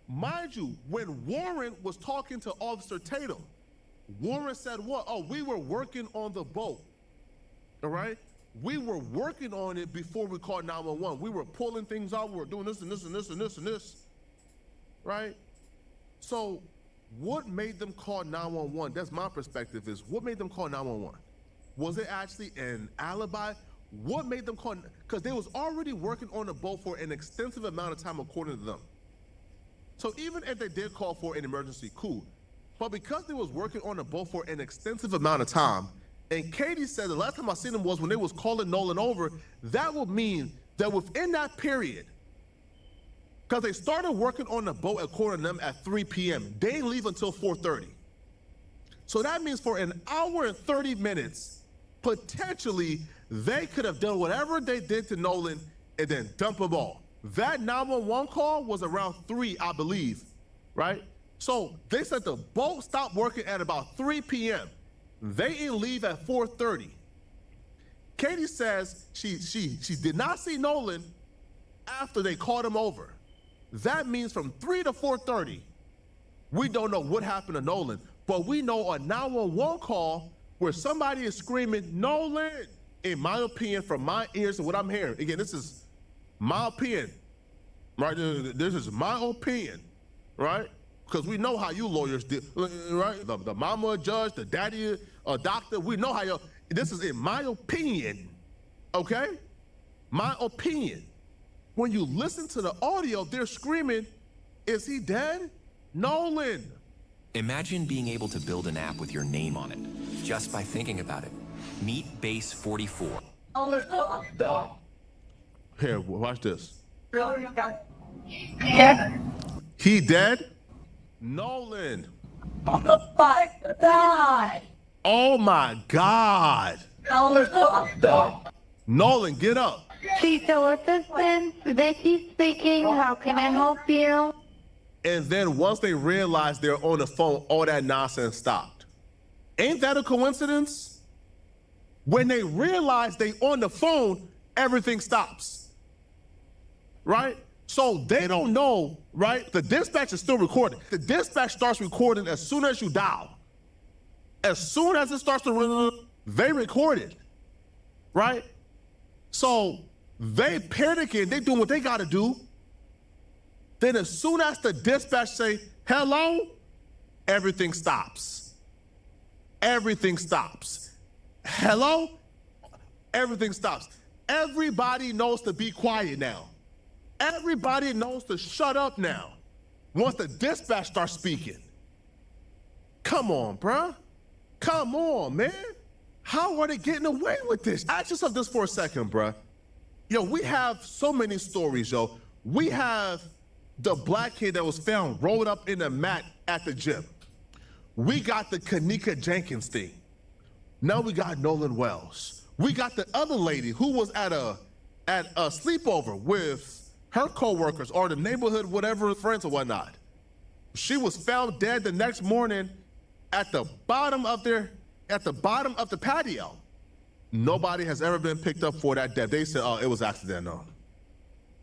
Mind you, when Warren was talking to Officer Tatum, Warren said what? Oh, we were working on the boat. All right? We were working on it before we called 911. We were pulling things out. We were doing this and this and this and this and this. Right? So what made them call 911? That's my perspective, is what made them call 911? Was it actually an alibi? What made them call? Because they was already working on the boat for an extensive amount of time, according to them. So even if they did call for an emergency, cool. But because they was working on the boat for an extensive amount of time, and Katie said the last time I seen them was when they was calling Nolan over, that would mean that within that period, because they started working on the boat according to them at 3 p.m. They didn't leave until 4:30. So that means for an hour and 30 minutes, potentially, they could have done whatever they did to Nolan and then dump them all. That 911 call was around 3, I believe, right? So they said the boat stopped working at about 3 p.m. They didn't leave at 4:30. Katie says she did not see Nolan after they called him over. That means from 3 to 4:30, we don't know what happened to Nolan, but we know a 911 call where somebody is screaming, Nolan! In my opinion, from my ears and what I'm hearing, again, this is my opinion, right? This is my opinion, right? Because we know how you lawyers do, right? The mama a judge, the daddy a doctor, we know how you, this is in my opinion, okay? My opinion. When you listen to the audio, they're screaming, is he dead? Nolan! Imagine being able to build an app with your name on it, just by thinking about it. Meet Base 44. Here, watch this. Yeah. He dead? Nolan. On the fight die. Oh my God. Nolan, get up. Chief Assistant, Vicky speaking. How can I help you? And then once they realized they're on the phone, all that nonsense stopped. Ain't that a coincidence? When they realize they on the phone, everything stops. Right? So they don't know, right? The dispatch is still recording. The dispatch starts recording as soon as you dial. As soon as it starts to ring, they record it. Right? So they panicking, they doing what they gotta do. Then as soon as the dispatch say, hello, everything stops. Everything stops. Hello? Everything stops. Everybody knows to be quiet now. Everybody knows to shut up now once the dispatch starts speaking. Come on, bruh. Come on, man. How are they getting away with this? Ask yourself this for a second, bruh. Yo, we have so many stories, yo. We have the black kid that was found rolled up in a mat at the gym. We got the Kanika Jenkins thing. Now we got Nolan Wells. We got the other lady who was at a sleepover with her coworkers or the neighborhood, whatever, friends or whatnot. She was found dead the next morning at the bottom of the patio. Nobody has ever been picked up for that death. They said, oh, it was accidental.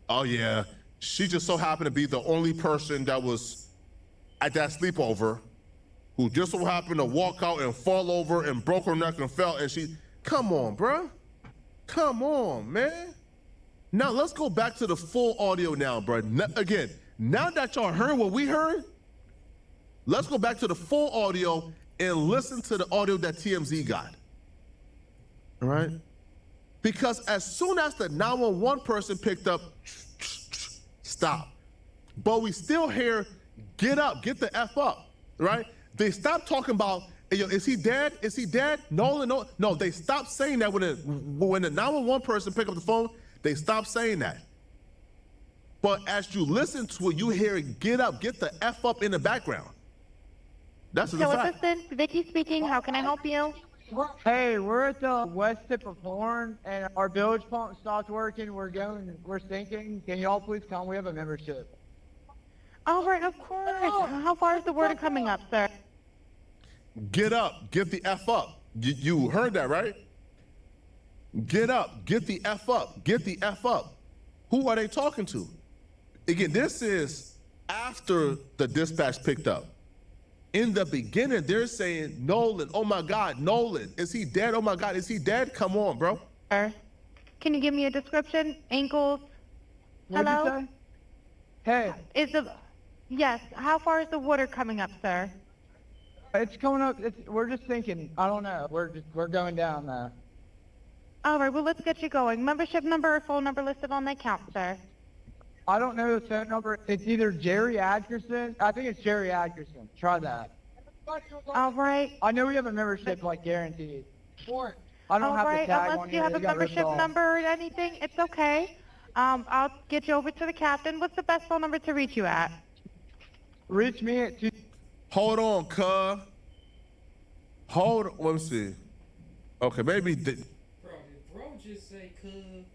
Oh yeah, she just so happened to be the only person that was at that sleepover who just so happened to walk out and fall over and broke her neck and fell, and she, come on, bruh. Come on, man. Now let's go back to the full audio now, bruh. Again, now that y'all heard what we heard, let's go back to the full audio and listen to the audio that TMZ got. All right? Because as soon as the 911 person picked up, stop. But we still hear, get up, get the F up, right? They stopped talking about, hey, yo, is he dead? Is he dead? Nolan, no. No, they stopped saying that when the 911 person picked up the phone, they stopped saying that. But as you listen to it, you hear get up, get the F up in the background. That's a fact. Assistant, Vicky speaking. How can I help you? Hey, we're at the west tip of Horn, and our bilge pump stopped working. We're sinking. Can y'all please come? We have a membership. All right, of course. How far is the water coming up, sir? Get up, get the F up. You heard that, right? Get up, get the F up, get the F up. Who are they talking to? Again, this is after the dispatch picked up. In the beginning, they're saying, Nolan, oh my God, Nolan, is he dead? Oh my God, is he dead? Come on, bro. Sir, can you give me a description? Ankles? What'd Hello? you say? Hey. Yes, how far is the water coming up, sir? It's coming up. We're just thinking. I don't know. We're going down there. All right, well, let's get you going. Membership number or phone number listed on the account, sir. I don't know the phone number. It's either Jerry Atkinson. I think it's Jerry Atkinson. Try that. All right. I know we have a membership, like, guaranteed. I don't have the tag unless on you here. have a They got membership ripped off. number or anything, it's okay. I'll get you over to the captain. What's the best phone number to reach you at? Reach me at Hold on, cuz. Hold on. Let me see. Okay, maybe. Bro, did bro just say cuz?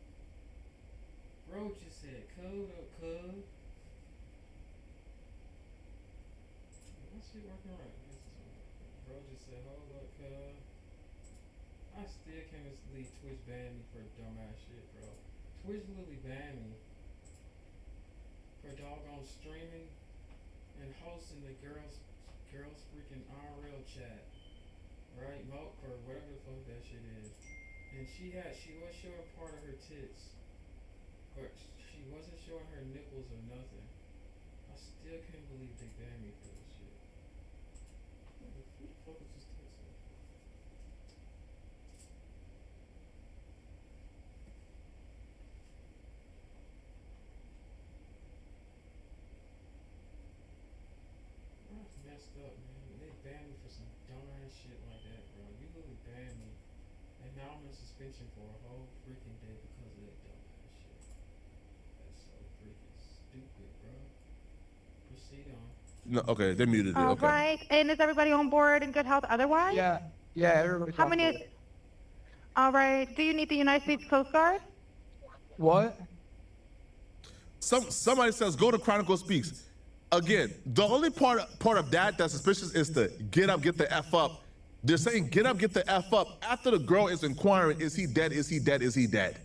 Bro just said code up cuz. That shit working right. Bro just said hold up cuz. I still can't. literally Twitch banned me for dumbass shit, bro. Twitch literally banned me for doggone streaming and hosting the girls freaking IRL chat, right? Mock or whatever the fuck that shit is. And she was showing part of her tits, but she wasn't showing her nipples or nothing. I still can't believe they banned me for this shit. Who the fuck is this text? That's messed up, man. They banned me for some dumbass shit like that, bro. You literally banned me, and now I'm in suspension for a whole freaking day because of that dumbass shit. That's so freaking stupid, bro. Proceed on. No, okay, they muted it. All Okay. right. And is everybody on board in good health otherwise? Yeah, everybody's How on many? board. All right. Do you need the United States Coast Guard? What? Somebody says go to Chronicle Speaks. Again, the only part of that that's suspicious is the get up, get the F up. They're saying get up, get the F up after the girl is inquiring, is he dead, is he dead, is he dead?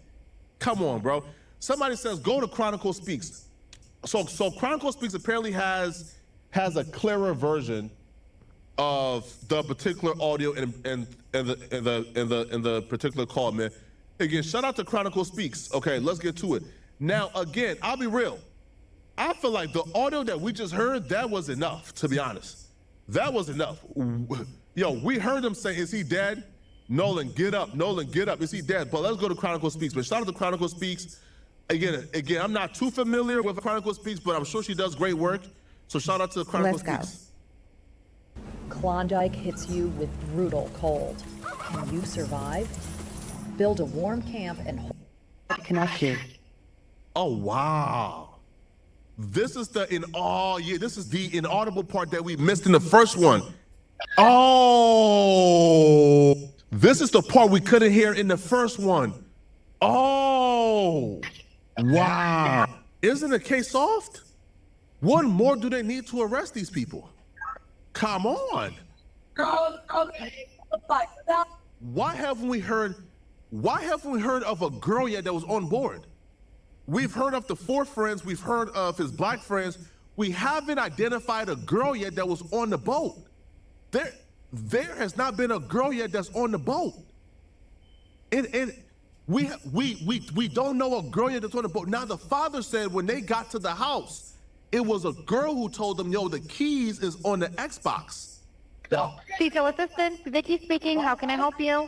Come on, bro. Somebody says go to Chronicle Speaks. So Chronicle Speaks apparently has a clearer version of the particular audio in the particular call, man. Again, shout out to Chronicle Speaks. Okay, let's get to it. Now, again, I'll be real. I feel like the audio that we just heard, that was enough, to be honest. That was enough. Yo, we heard him say, is he dead? Nolan, get up. Nolan, get up. Is he dead? But let's go to Chronicle Speaks. But shout out to Chronicle Speaks. Again, I'm not too familiar with Chronicle Speaks, but I'm sure she does great work. So shout out to Chronicle Speaks. Klondike hits you with brutal cold. Can you survive? Build a warm camp and hold connection. Oh, wow. This is the inaudible part that we missed in the first one. Oh, this is the part we couldn't hear in the first one. Oh, wow. Isn't the case soft? What more do they need to arrest these people? Come on. Why haven't we heard of a girl yet that was on board? We've heard of the 4 friends, we've heard of his black friends. We haven't identified a girl yet that was on the boat. There has not been a girl yet that's on the boat. And we don't know a girl yet that's on the boat. Now the father said when they got to the house, it was a girl who told them, yo, the keys is on the Xbox. Detail assistant, Vicky speaking. How can I help you?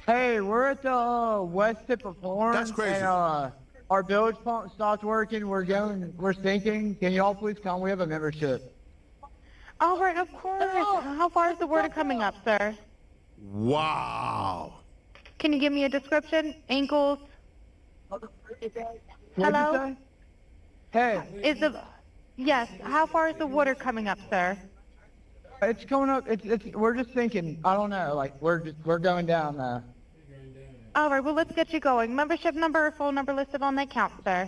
Hey, we're at the west tip of Florence. That's crazy. And, our bilge pump stopped working. We're sinking. Can you all please come? We have a membership. All right, of course. How far is the water coming up, sir? Wow. Can you give me a description? Ankles? Hello? Hey. Yes, how far is the water coming up, sir? It's coming up. We're just sinking. I don't know. Like we're going down now. All right, well, let's get you going. Membership number or phone number listed on the account, sir.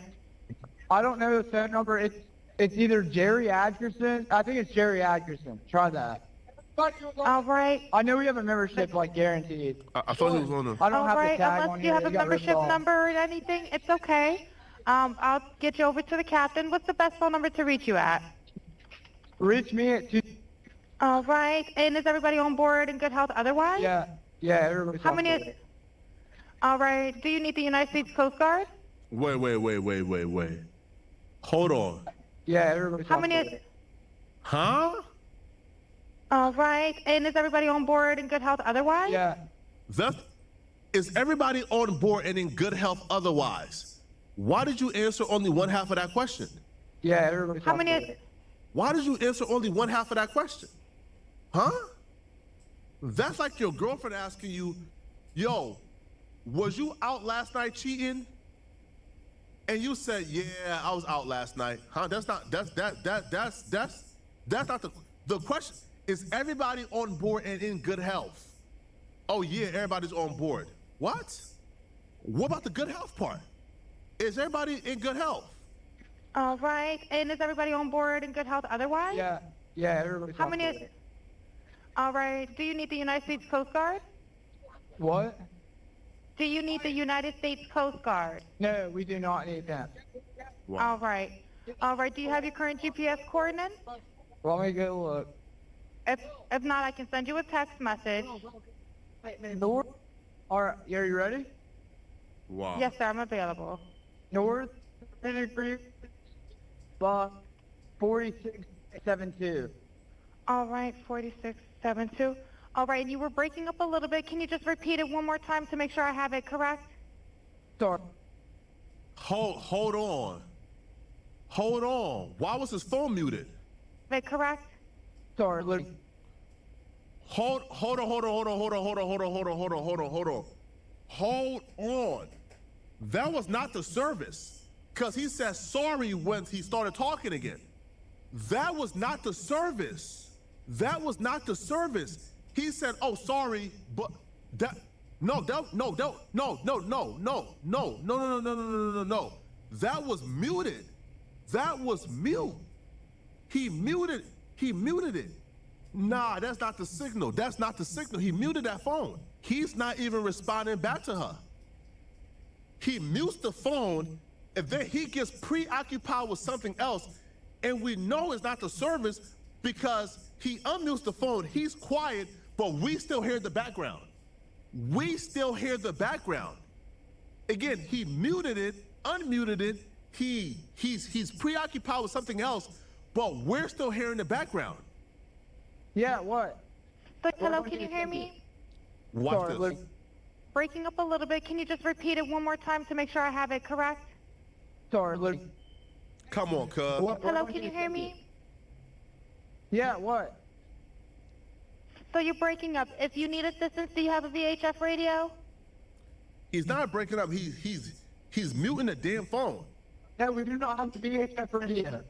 I don't know the phone number. It's either Jerry Atkerson. I think it's Jerry Atkerson. Try that. All right. I know we have a membership, like, guaranteed. I thought he was on the... I don't have the tag on unless here. you have a It got ripped membership off. number or anything, it's okay. I'll get you over to the captain. What's the best phone number to reach you at? Reach me at 2... All right. And is everybody on board in good health otherwise? Yeah, everybody's How on many? board. All right. Do you need the United States Coast Guard? Wait. Hold on. Yeah, everybody's How on many? board. Huh? All right. And is everybody on board in good health otherwise? Yeah. Is everybody on board and in good health otherwise? Why did you answer only one half of that question? Yeah, everybody's How on many? board. Why did you answer only one half of that question? Huh? That's like your girlfriend asking you, yo, was you out last night cheating? And you said, yeah, I was out last night. Huh? That's not the question. Is everybody on board and in good health? Oh yeah, everybody's on board. What? What about the good health part? Is everybody in good health? All right. And is everybody on board in good health otherwise? Yeah, everybody's How on many? board. All right. Do you need the United States Coast Guard? What? Do you need the United States Coast Guard? No, we do not need that. All right. All right. Do you have your current GPS coordinates? Let me go look. If not, I can send you a text message. North. All right, are you ready? Wow. Yes, sir. I'm available. North 30 degrees by 4672. All right. 4672. All right. And you were breaking up a little bit. Can you just repeat it one more time to make sure I have it correct? Sorry. Hold on. Hold on. Why was his phone muted? Is it correct? Sorry, look. Hold on. That was not the service. Because he said sorry when he started talking again. That was not the service. That was not the service. He said, oh, sorry, but that, no. That was muted. That was mute. He muted it. Nah, that's not the signal. That's not the signal. He muted that phone. He's not even responding back to her. He mutes the phone, and then he gets preoccupied with something else, and we know it's not the service because he unmutes the phone, he's quiet, but we still hear the background. We still hear the background. Again, he muted it, unmuted it, he's preoccupied with something else, but we're still hearing the background. Yeah, what? But hello, can you hear me? Watch this. Look. Breaking up a little bit. Can you just repeat it one more time to make sure I have it correct? Sorry, look. Come on, cuz. Hello, can you hear me? Yeah, what? So you're breaking up. If you need assistance, do you have a VHF radio? He's not breaking up. He's muting the damn phone. No, we do not have the VHF radio.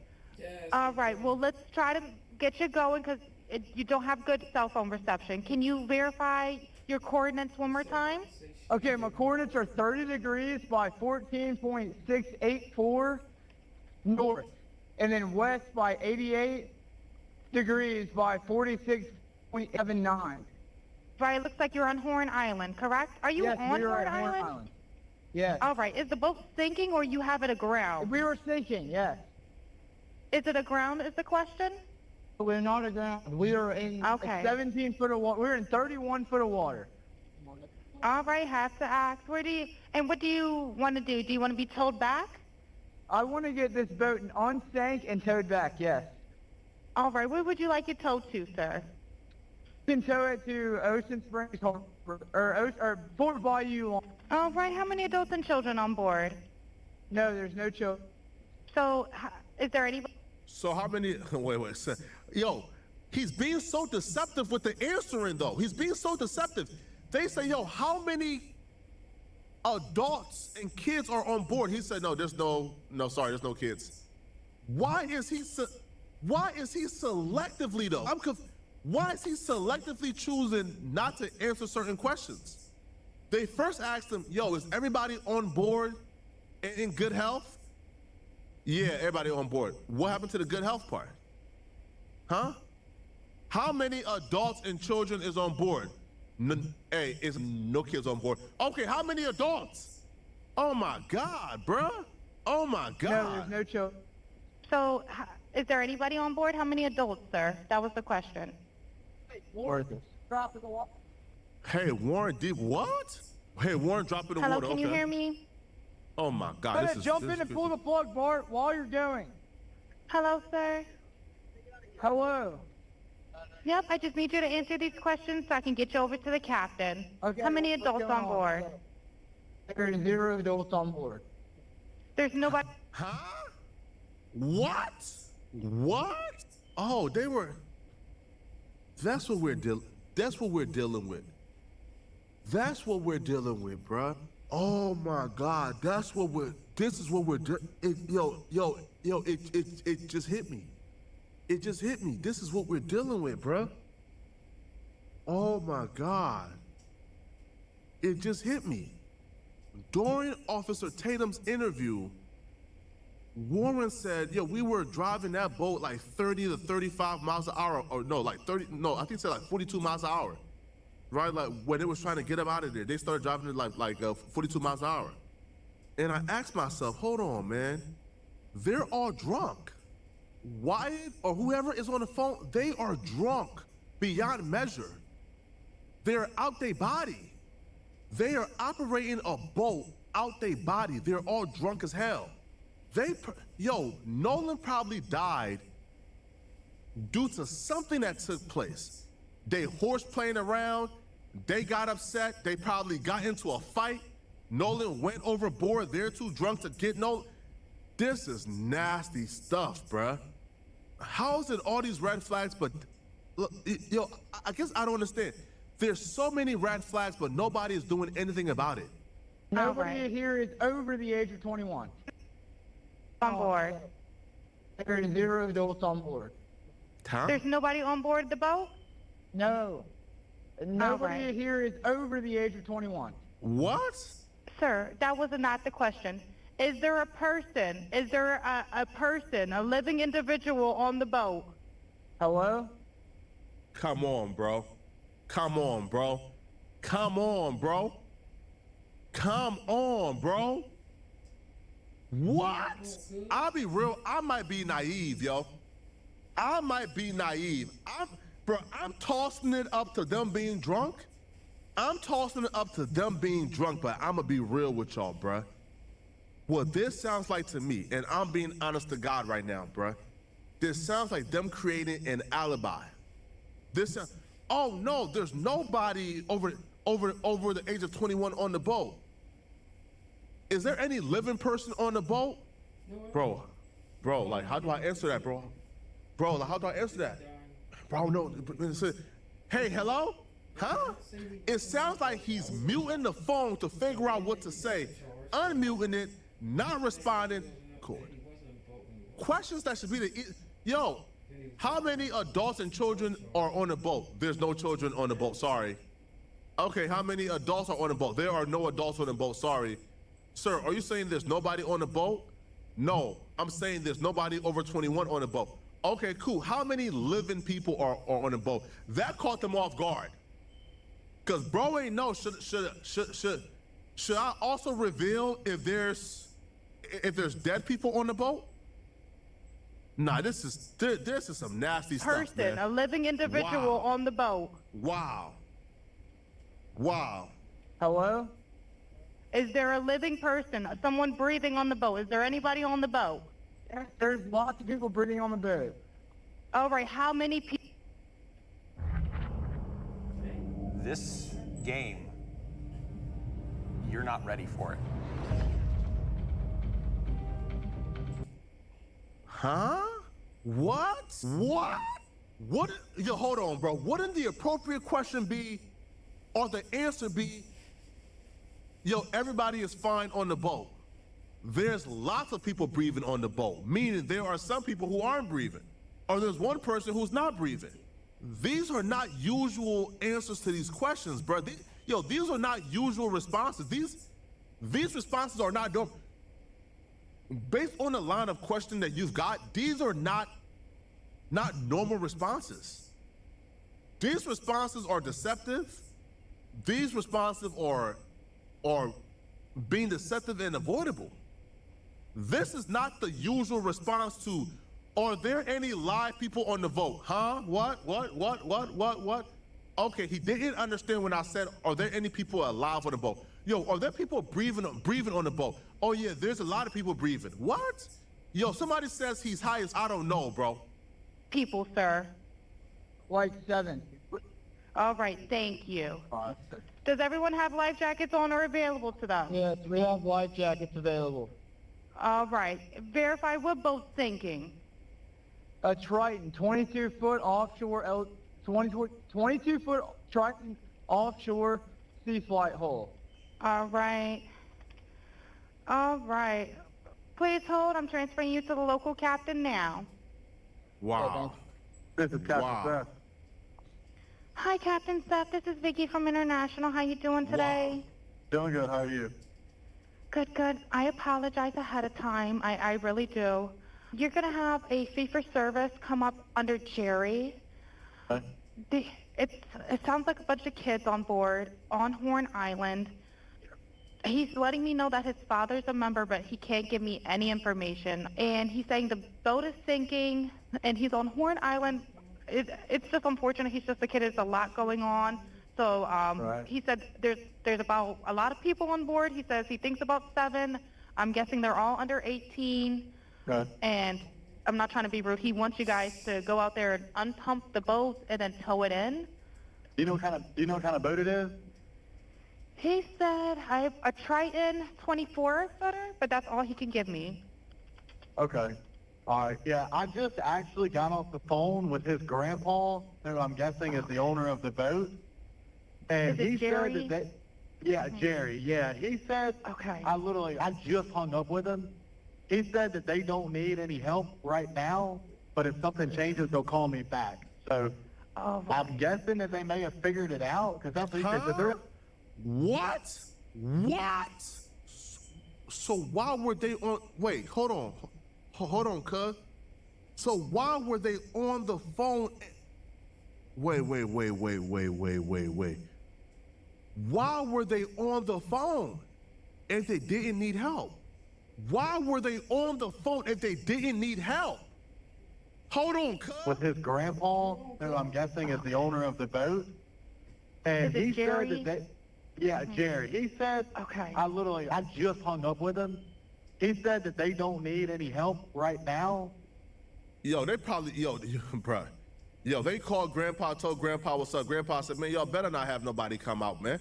All right. Well, let's try to get you going because you don't have good cell phone reception. Can you verify your coordinates one more time? Okay, my coordinates are 30 degrees by 14.684 north, and then west by 88 degrees by 46.79. Right, it looks like you're on Horn Island, correct? Are you Yes, on we are Horn at Horn Island? Island. Yes. All right. Is the boat sinking or you have it aground? We were sinking, yes. Is it aground is the question? We're not aground. We are in 17 foot of water. We're in 31 foot of water. All right, have to ask. What do you want to do? Do you want to be towed back? I want to get this boat unsank and towed back, yes. All right, where would you like it towed to, sir? You can tow it to Ocean Springs or Fort Bayou. All right, how many adults and children on board? No, there's no children. So, is there any... So how many... Wait. Yo, he's being so deceptive with the answering, though. He's being so deceptive. They say, yo, how many adults and kids are on board? He said, no, there's no kids. Why is he selectively, though? Why is he selectively choosing not to answer certain questions? They first asked him, yo, is everybody on board and in good health? Yeah, everybody on board. What happened to the good health part? Huh? How many adults and children is on board? Is no kids on board. Okay, how many adults? Oh my God, bruh. Oh my God. No, there's no children. So, is there anybody on board? How many adults, sir? That was the question. Hey, Warren, what? Hey, Warren, drop in the Hello, water. can you hear me? Oh my God. Jump in and pull the plug, Bart, while you're going. Hello, sir. Hello. Yep, I just need you to answer these questions so I can get you over to the captain. Okay, How many adults on board? There are 0 adults on board. There's nobody... Huh? What? Oh, they were... That's what we're dealing with. That's what we're dealing with, bruh. Oh my God, this is what we're doing. It just hit me. It just hit me. This is what we're dealing with, bruh. Oh my God. It just hit me. During Officer Tatum's interview, Warren said, we were driving that boat like 30 to 35 miles an hour, or no, like 30, no, I think he said like 42 miles an hour. right? Like when they was trying to get them out of there, they started driving at like 42 miles an hour. And I asked myself, hold on, man. They're all drunk. Wyatt or whoever is on the phone, they are drunk beyond measure. They're out their body. They are operating a boat out their body. They're all drunk as hell. Nolan probably died due to something that took place. They horse playing around, they got upset, they probably got into a fight. Nolan went overboard, they're too drunk to get no. This is nasty stuff, bruh. How is it all these red flags, but look, I guess I don't understand. There's so many red flags, but nobody is doing anything about it. Nobody here is over the age of 21. On board. There are 0 adults on board. Huh? There's nobody on board the boat? No. Nobody here is over the age of 21. What? Sir, that was not the question. Is there a person? Is there a person, a living individual on the boat? Hello? Come on, bro. Come on, bro. Come on, bro. Come on, bro. What? I'll be real. I might be naive, yo. I might be naive. I'm tossing it up to them being drunk. I'm tossing it up to them being drunk, but I'm going to be real with y'all, bruh. What this sounds like to me, and I'm being honest to God right now, bruh. This sounds like them creating an alibi. Oh no, there's nobody over the age of 21 on the boat. Is there any living person on the boat? Bro, like how do I answer that, bro? Bro, like how do I answer that? Bro, no. Hey, hello? Huh? It sounds like he's muting the phone to figure out what to say, unmuting it, not responding. Cool. Questions that should be how many adults and children are on the boat? There's no children on the boat, sorry. Okay, how many adults are on the boat? There are no adults on the boat, sorry. Sir, are you saying there's nobody on the boat? No, I'm saying there's nobody over 21 on the boat. Okay, cool. How many living people are on the boat? That caught them off guard. Cause bro ain't know. Should I also reveal if there's dead people on the boat? Nah, this is some nasty stuff, man. A living individual on the boat. Wow. Hello? Is there a living person, someone breathing on the boat? Is there anybody on the boat? Yes, there's lots of people breathing on the boat. All right, how many people? This game, you're not ready for it. Huh? What? Hold on, bro. Wouldn't the appropriate question be, or the answer be, everybody is fine on the boat? There's lots of people breathing on the boat, meaning there are some people who aren't breathing, or there's one person who's not breathing. These are not usual answers to these questions, bro. These are not usual responses. These responses are not normal. Based on the line of question that you've got, these are not normal responses. These responses are deceptive. These responses are being deceptive and avoidable. This is not the usual response to, are there any live people on the boat? Huh? What? Okay, he didn't understand when I said, are there any people alive on the boat? Are there people breathing on the boat? Oh yeah, there's a lot of people breathing. What? Somebody says he's high as I don't know, bro. People, sir. Like 7. All right, thank you. Does everyone have life jackets on or available to them? Yes, we have life jackets available. All right, verify what boat's sinking. A Triton, 22-foot offshore, 22-foot Triton offshore sea flight hull. All right. Please hold. I'm transferring you to the local captain now. Wow. This is Captain Seth. Hi, Captain Seth. This is Vicky from International. How you doing today? Doing good. How are you? Good. I apologize ahead of time. I really do. You're going to have a fee for service come up under Jerry. Okay. It sounds like a bunch of kids on board on Horn Island. He's letting me know that his father's a member, but he can't give me any information. And he's saying the boat is sinking, and he's on Horn Island. It's just unfortunate. He's just a kid. There's a lot going on. So he said there's about a lot of people on board. He says he thinks about 7. I'm guessing they're all under 18. Right. And I'm not trying to be rude. He wants you guys to go out there and unpump the boat and then tow it in. Do you know what kind of boat it is? He said a Triton 24 footer, but that's all he can give me. Okay. All right. Yeah, I just actually got off the phone with his grandpa, who I'm guessing is the owner of the boat. And Is it he Jerry? said that yeah, Jerry. Yeah, he said. Okay. I just hung up with him. He said that they don't need any help right now, but if something changes, they'll call me back. So I'm guessing that they may have figured it out because that's what he said. That What? So why were they on? Wait, hold on, cuz. So why were they on the phone? Wait. Why were they on the phone if they didn't need help? Why were they on the phone if they didn't need help? Hold on, cuz. with his grandpa, who I'm guessing is the owner of the boat. And Is it he Jerry? said that Jerry. He said, Okay. I just hung up with him. He said that they don't need any help right now. Yo, they probably, bro. Yo, they called Grandpa, told Grandpa what's up. Grandpa said, man, y'all better not have nobody come out, man.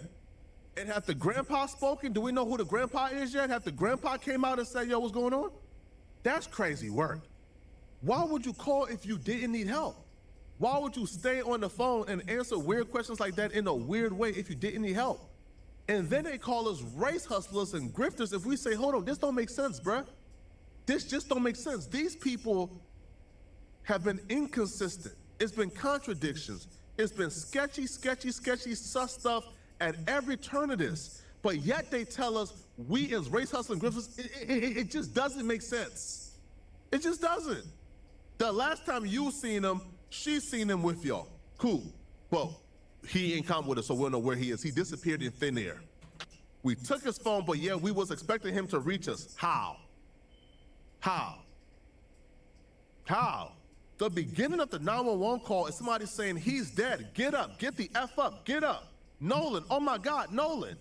And have the Grandpa spoken? Do we know who the Grandpa is yet? Have the Grandpa came out and said, yo, what's going on? That's crazy work. Why would you call if you didn't need help? Why would you stay on the phone and answer weird questions like that in a weird way if you didn't need help? And then they call us race hustlers and grifters if we say, hold on, this don't make sense, bruh. This just don't make sense. These people have been inconsistent. It's been contradictions. It's been sketchy, sus stuff at every turn of this. But yet they tell us we as race hustlers and grifters, it just doesn't make sense. It just doesn't. The last time you seen him, she's seen him with y'all. Cool. Well, he ain't come with us, so we don't know where he is. He disappeared in thin air. We took his phone, but yeah, we was expecting him to reach us. How? The beginning of the 911 call is somebody saying he's dead. Get up, get the F up, get up. Nolan, oh my God, Nolan.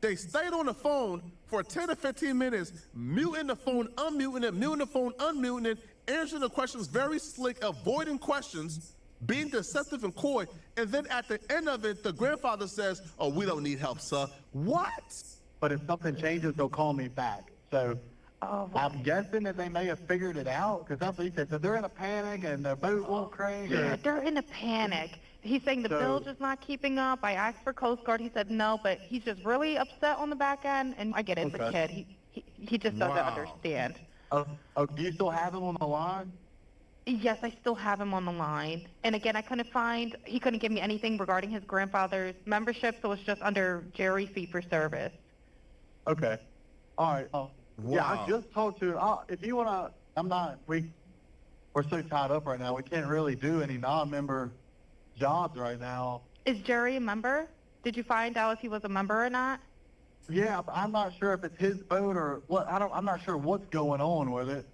They stayed on the phone for 10 to 15 minutes, muting the phone, unmuting it, muting the phone, unmuting it, answering the questions very slick, avoiding questions, being deceptive and coy, and then at the end of it, the grandfather says, oh, we don't need help, sir. What? But if something changes, they'll call me back. So I'm guessing that they may have figured it out because that's what he said. So they're in a panic and the boat won't crank. Yeah, they're in a panic. He's saying the bilge is not keeping up. I asked for Coast Guard. He said no, but he's just really upset on the back end. And I get it, it's a kid. He just doesn't understand. Do you still have him on the line? Yes, I still have him on the line. And again, he couldn't give me anything regarding his grandfather's membership, so it's just under Jerry fee for service. Okay. All right. Yeah, I just talked to if you want to, we're so tied up right now. We can't really do any non-member jobs right now. Is Jerry a member? Did you find out if he was a member or not? Yeah, I'm not sure if it's his boat or what. I'm not sure what's going on with it.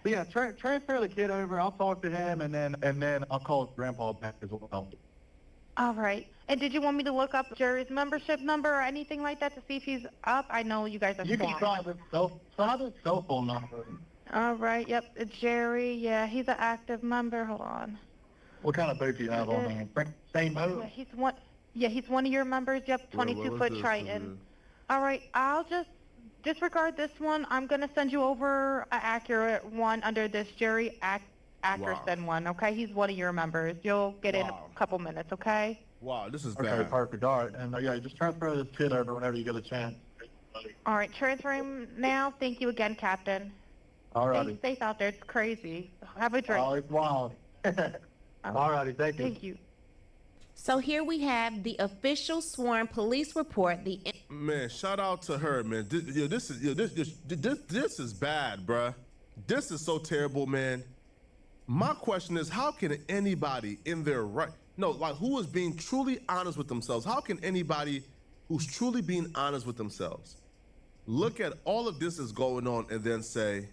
But yeah, transfer the kid over. I'll talk to him, and then I'll call his grandpa back as well. All right. And did you want me to look up Jerry's membership number or anything like that to see if he's up? I know you guys are You can try his cell phone number. All right. Yep. It's Jerry. Yeah, he's an active member. Hold on. What kind of boat do you have on there? Same boat? Yeah, he's one of your members. Yep, 22-foot Triton. All right. I'll just disregard this one. I'm going to send you over an accurate one under this Jerry Ackerson one, okay? He's one of your members. You'll get in a couple minutes, okay? Wow, this is bad. Okay, perfect. All right. And yeah, just transfer this kid over whenever you get a chance. All right, transfer him now. Thank you again, Captain. All righty. Stay safe out there. It's crazy. Have a drink. Oh, it's wild. All righty, thank you. Thank you. So here we have the official sworn police report. Man, shout out to her, man. This is bad, bruh. This is so terrible, man. My question is, how can anybody in their right? No, like who is being truly honest with themselves? How can anybody who's truly being honest with themselves look at all of this is going on and then say,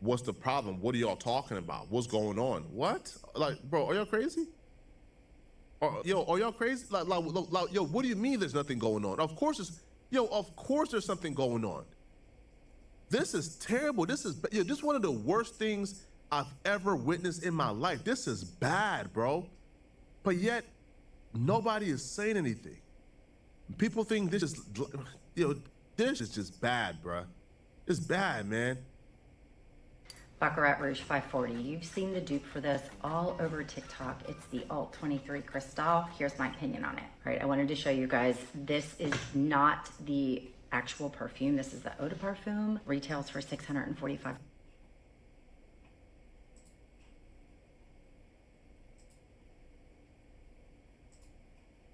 what's the problem? What are y'all talking about? What's going on? What? Like, bro, are y'all crazy? Are y'all crazy? Like, yo, what do you mean there's nothing going on? Of course there's something going on. This is terrible. This is one of the worst things I've ever witnessed in my life. This is bad, bro. But yet, nobody is saying anything. People think this is, this is just bad, bro. It's bad, man. Baccarat Rouge 540. You've seen the dupe for this all over TikTok. It's the Alt 23 Cristal. Here's my opinion on it. All right, I wanted to show you guys. This is not the actual perfume. This is the eau de parfum. Retails for $645.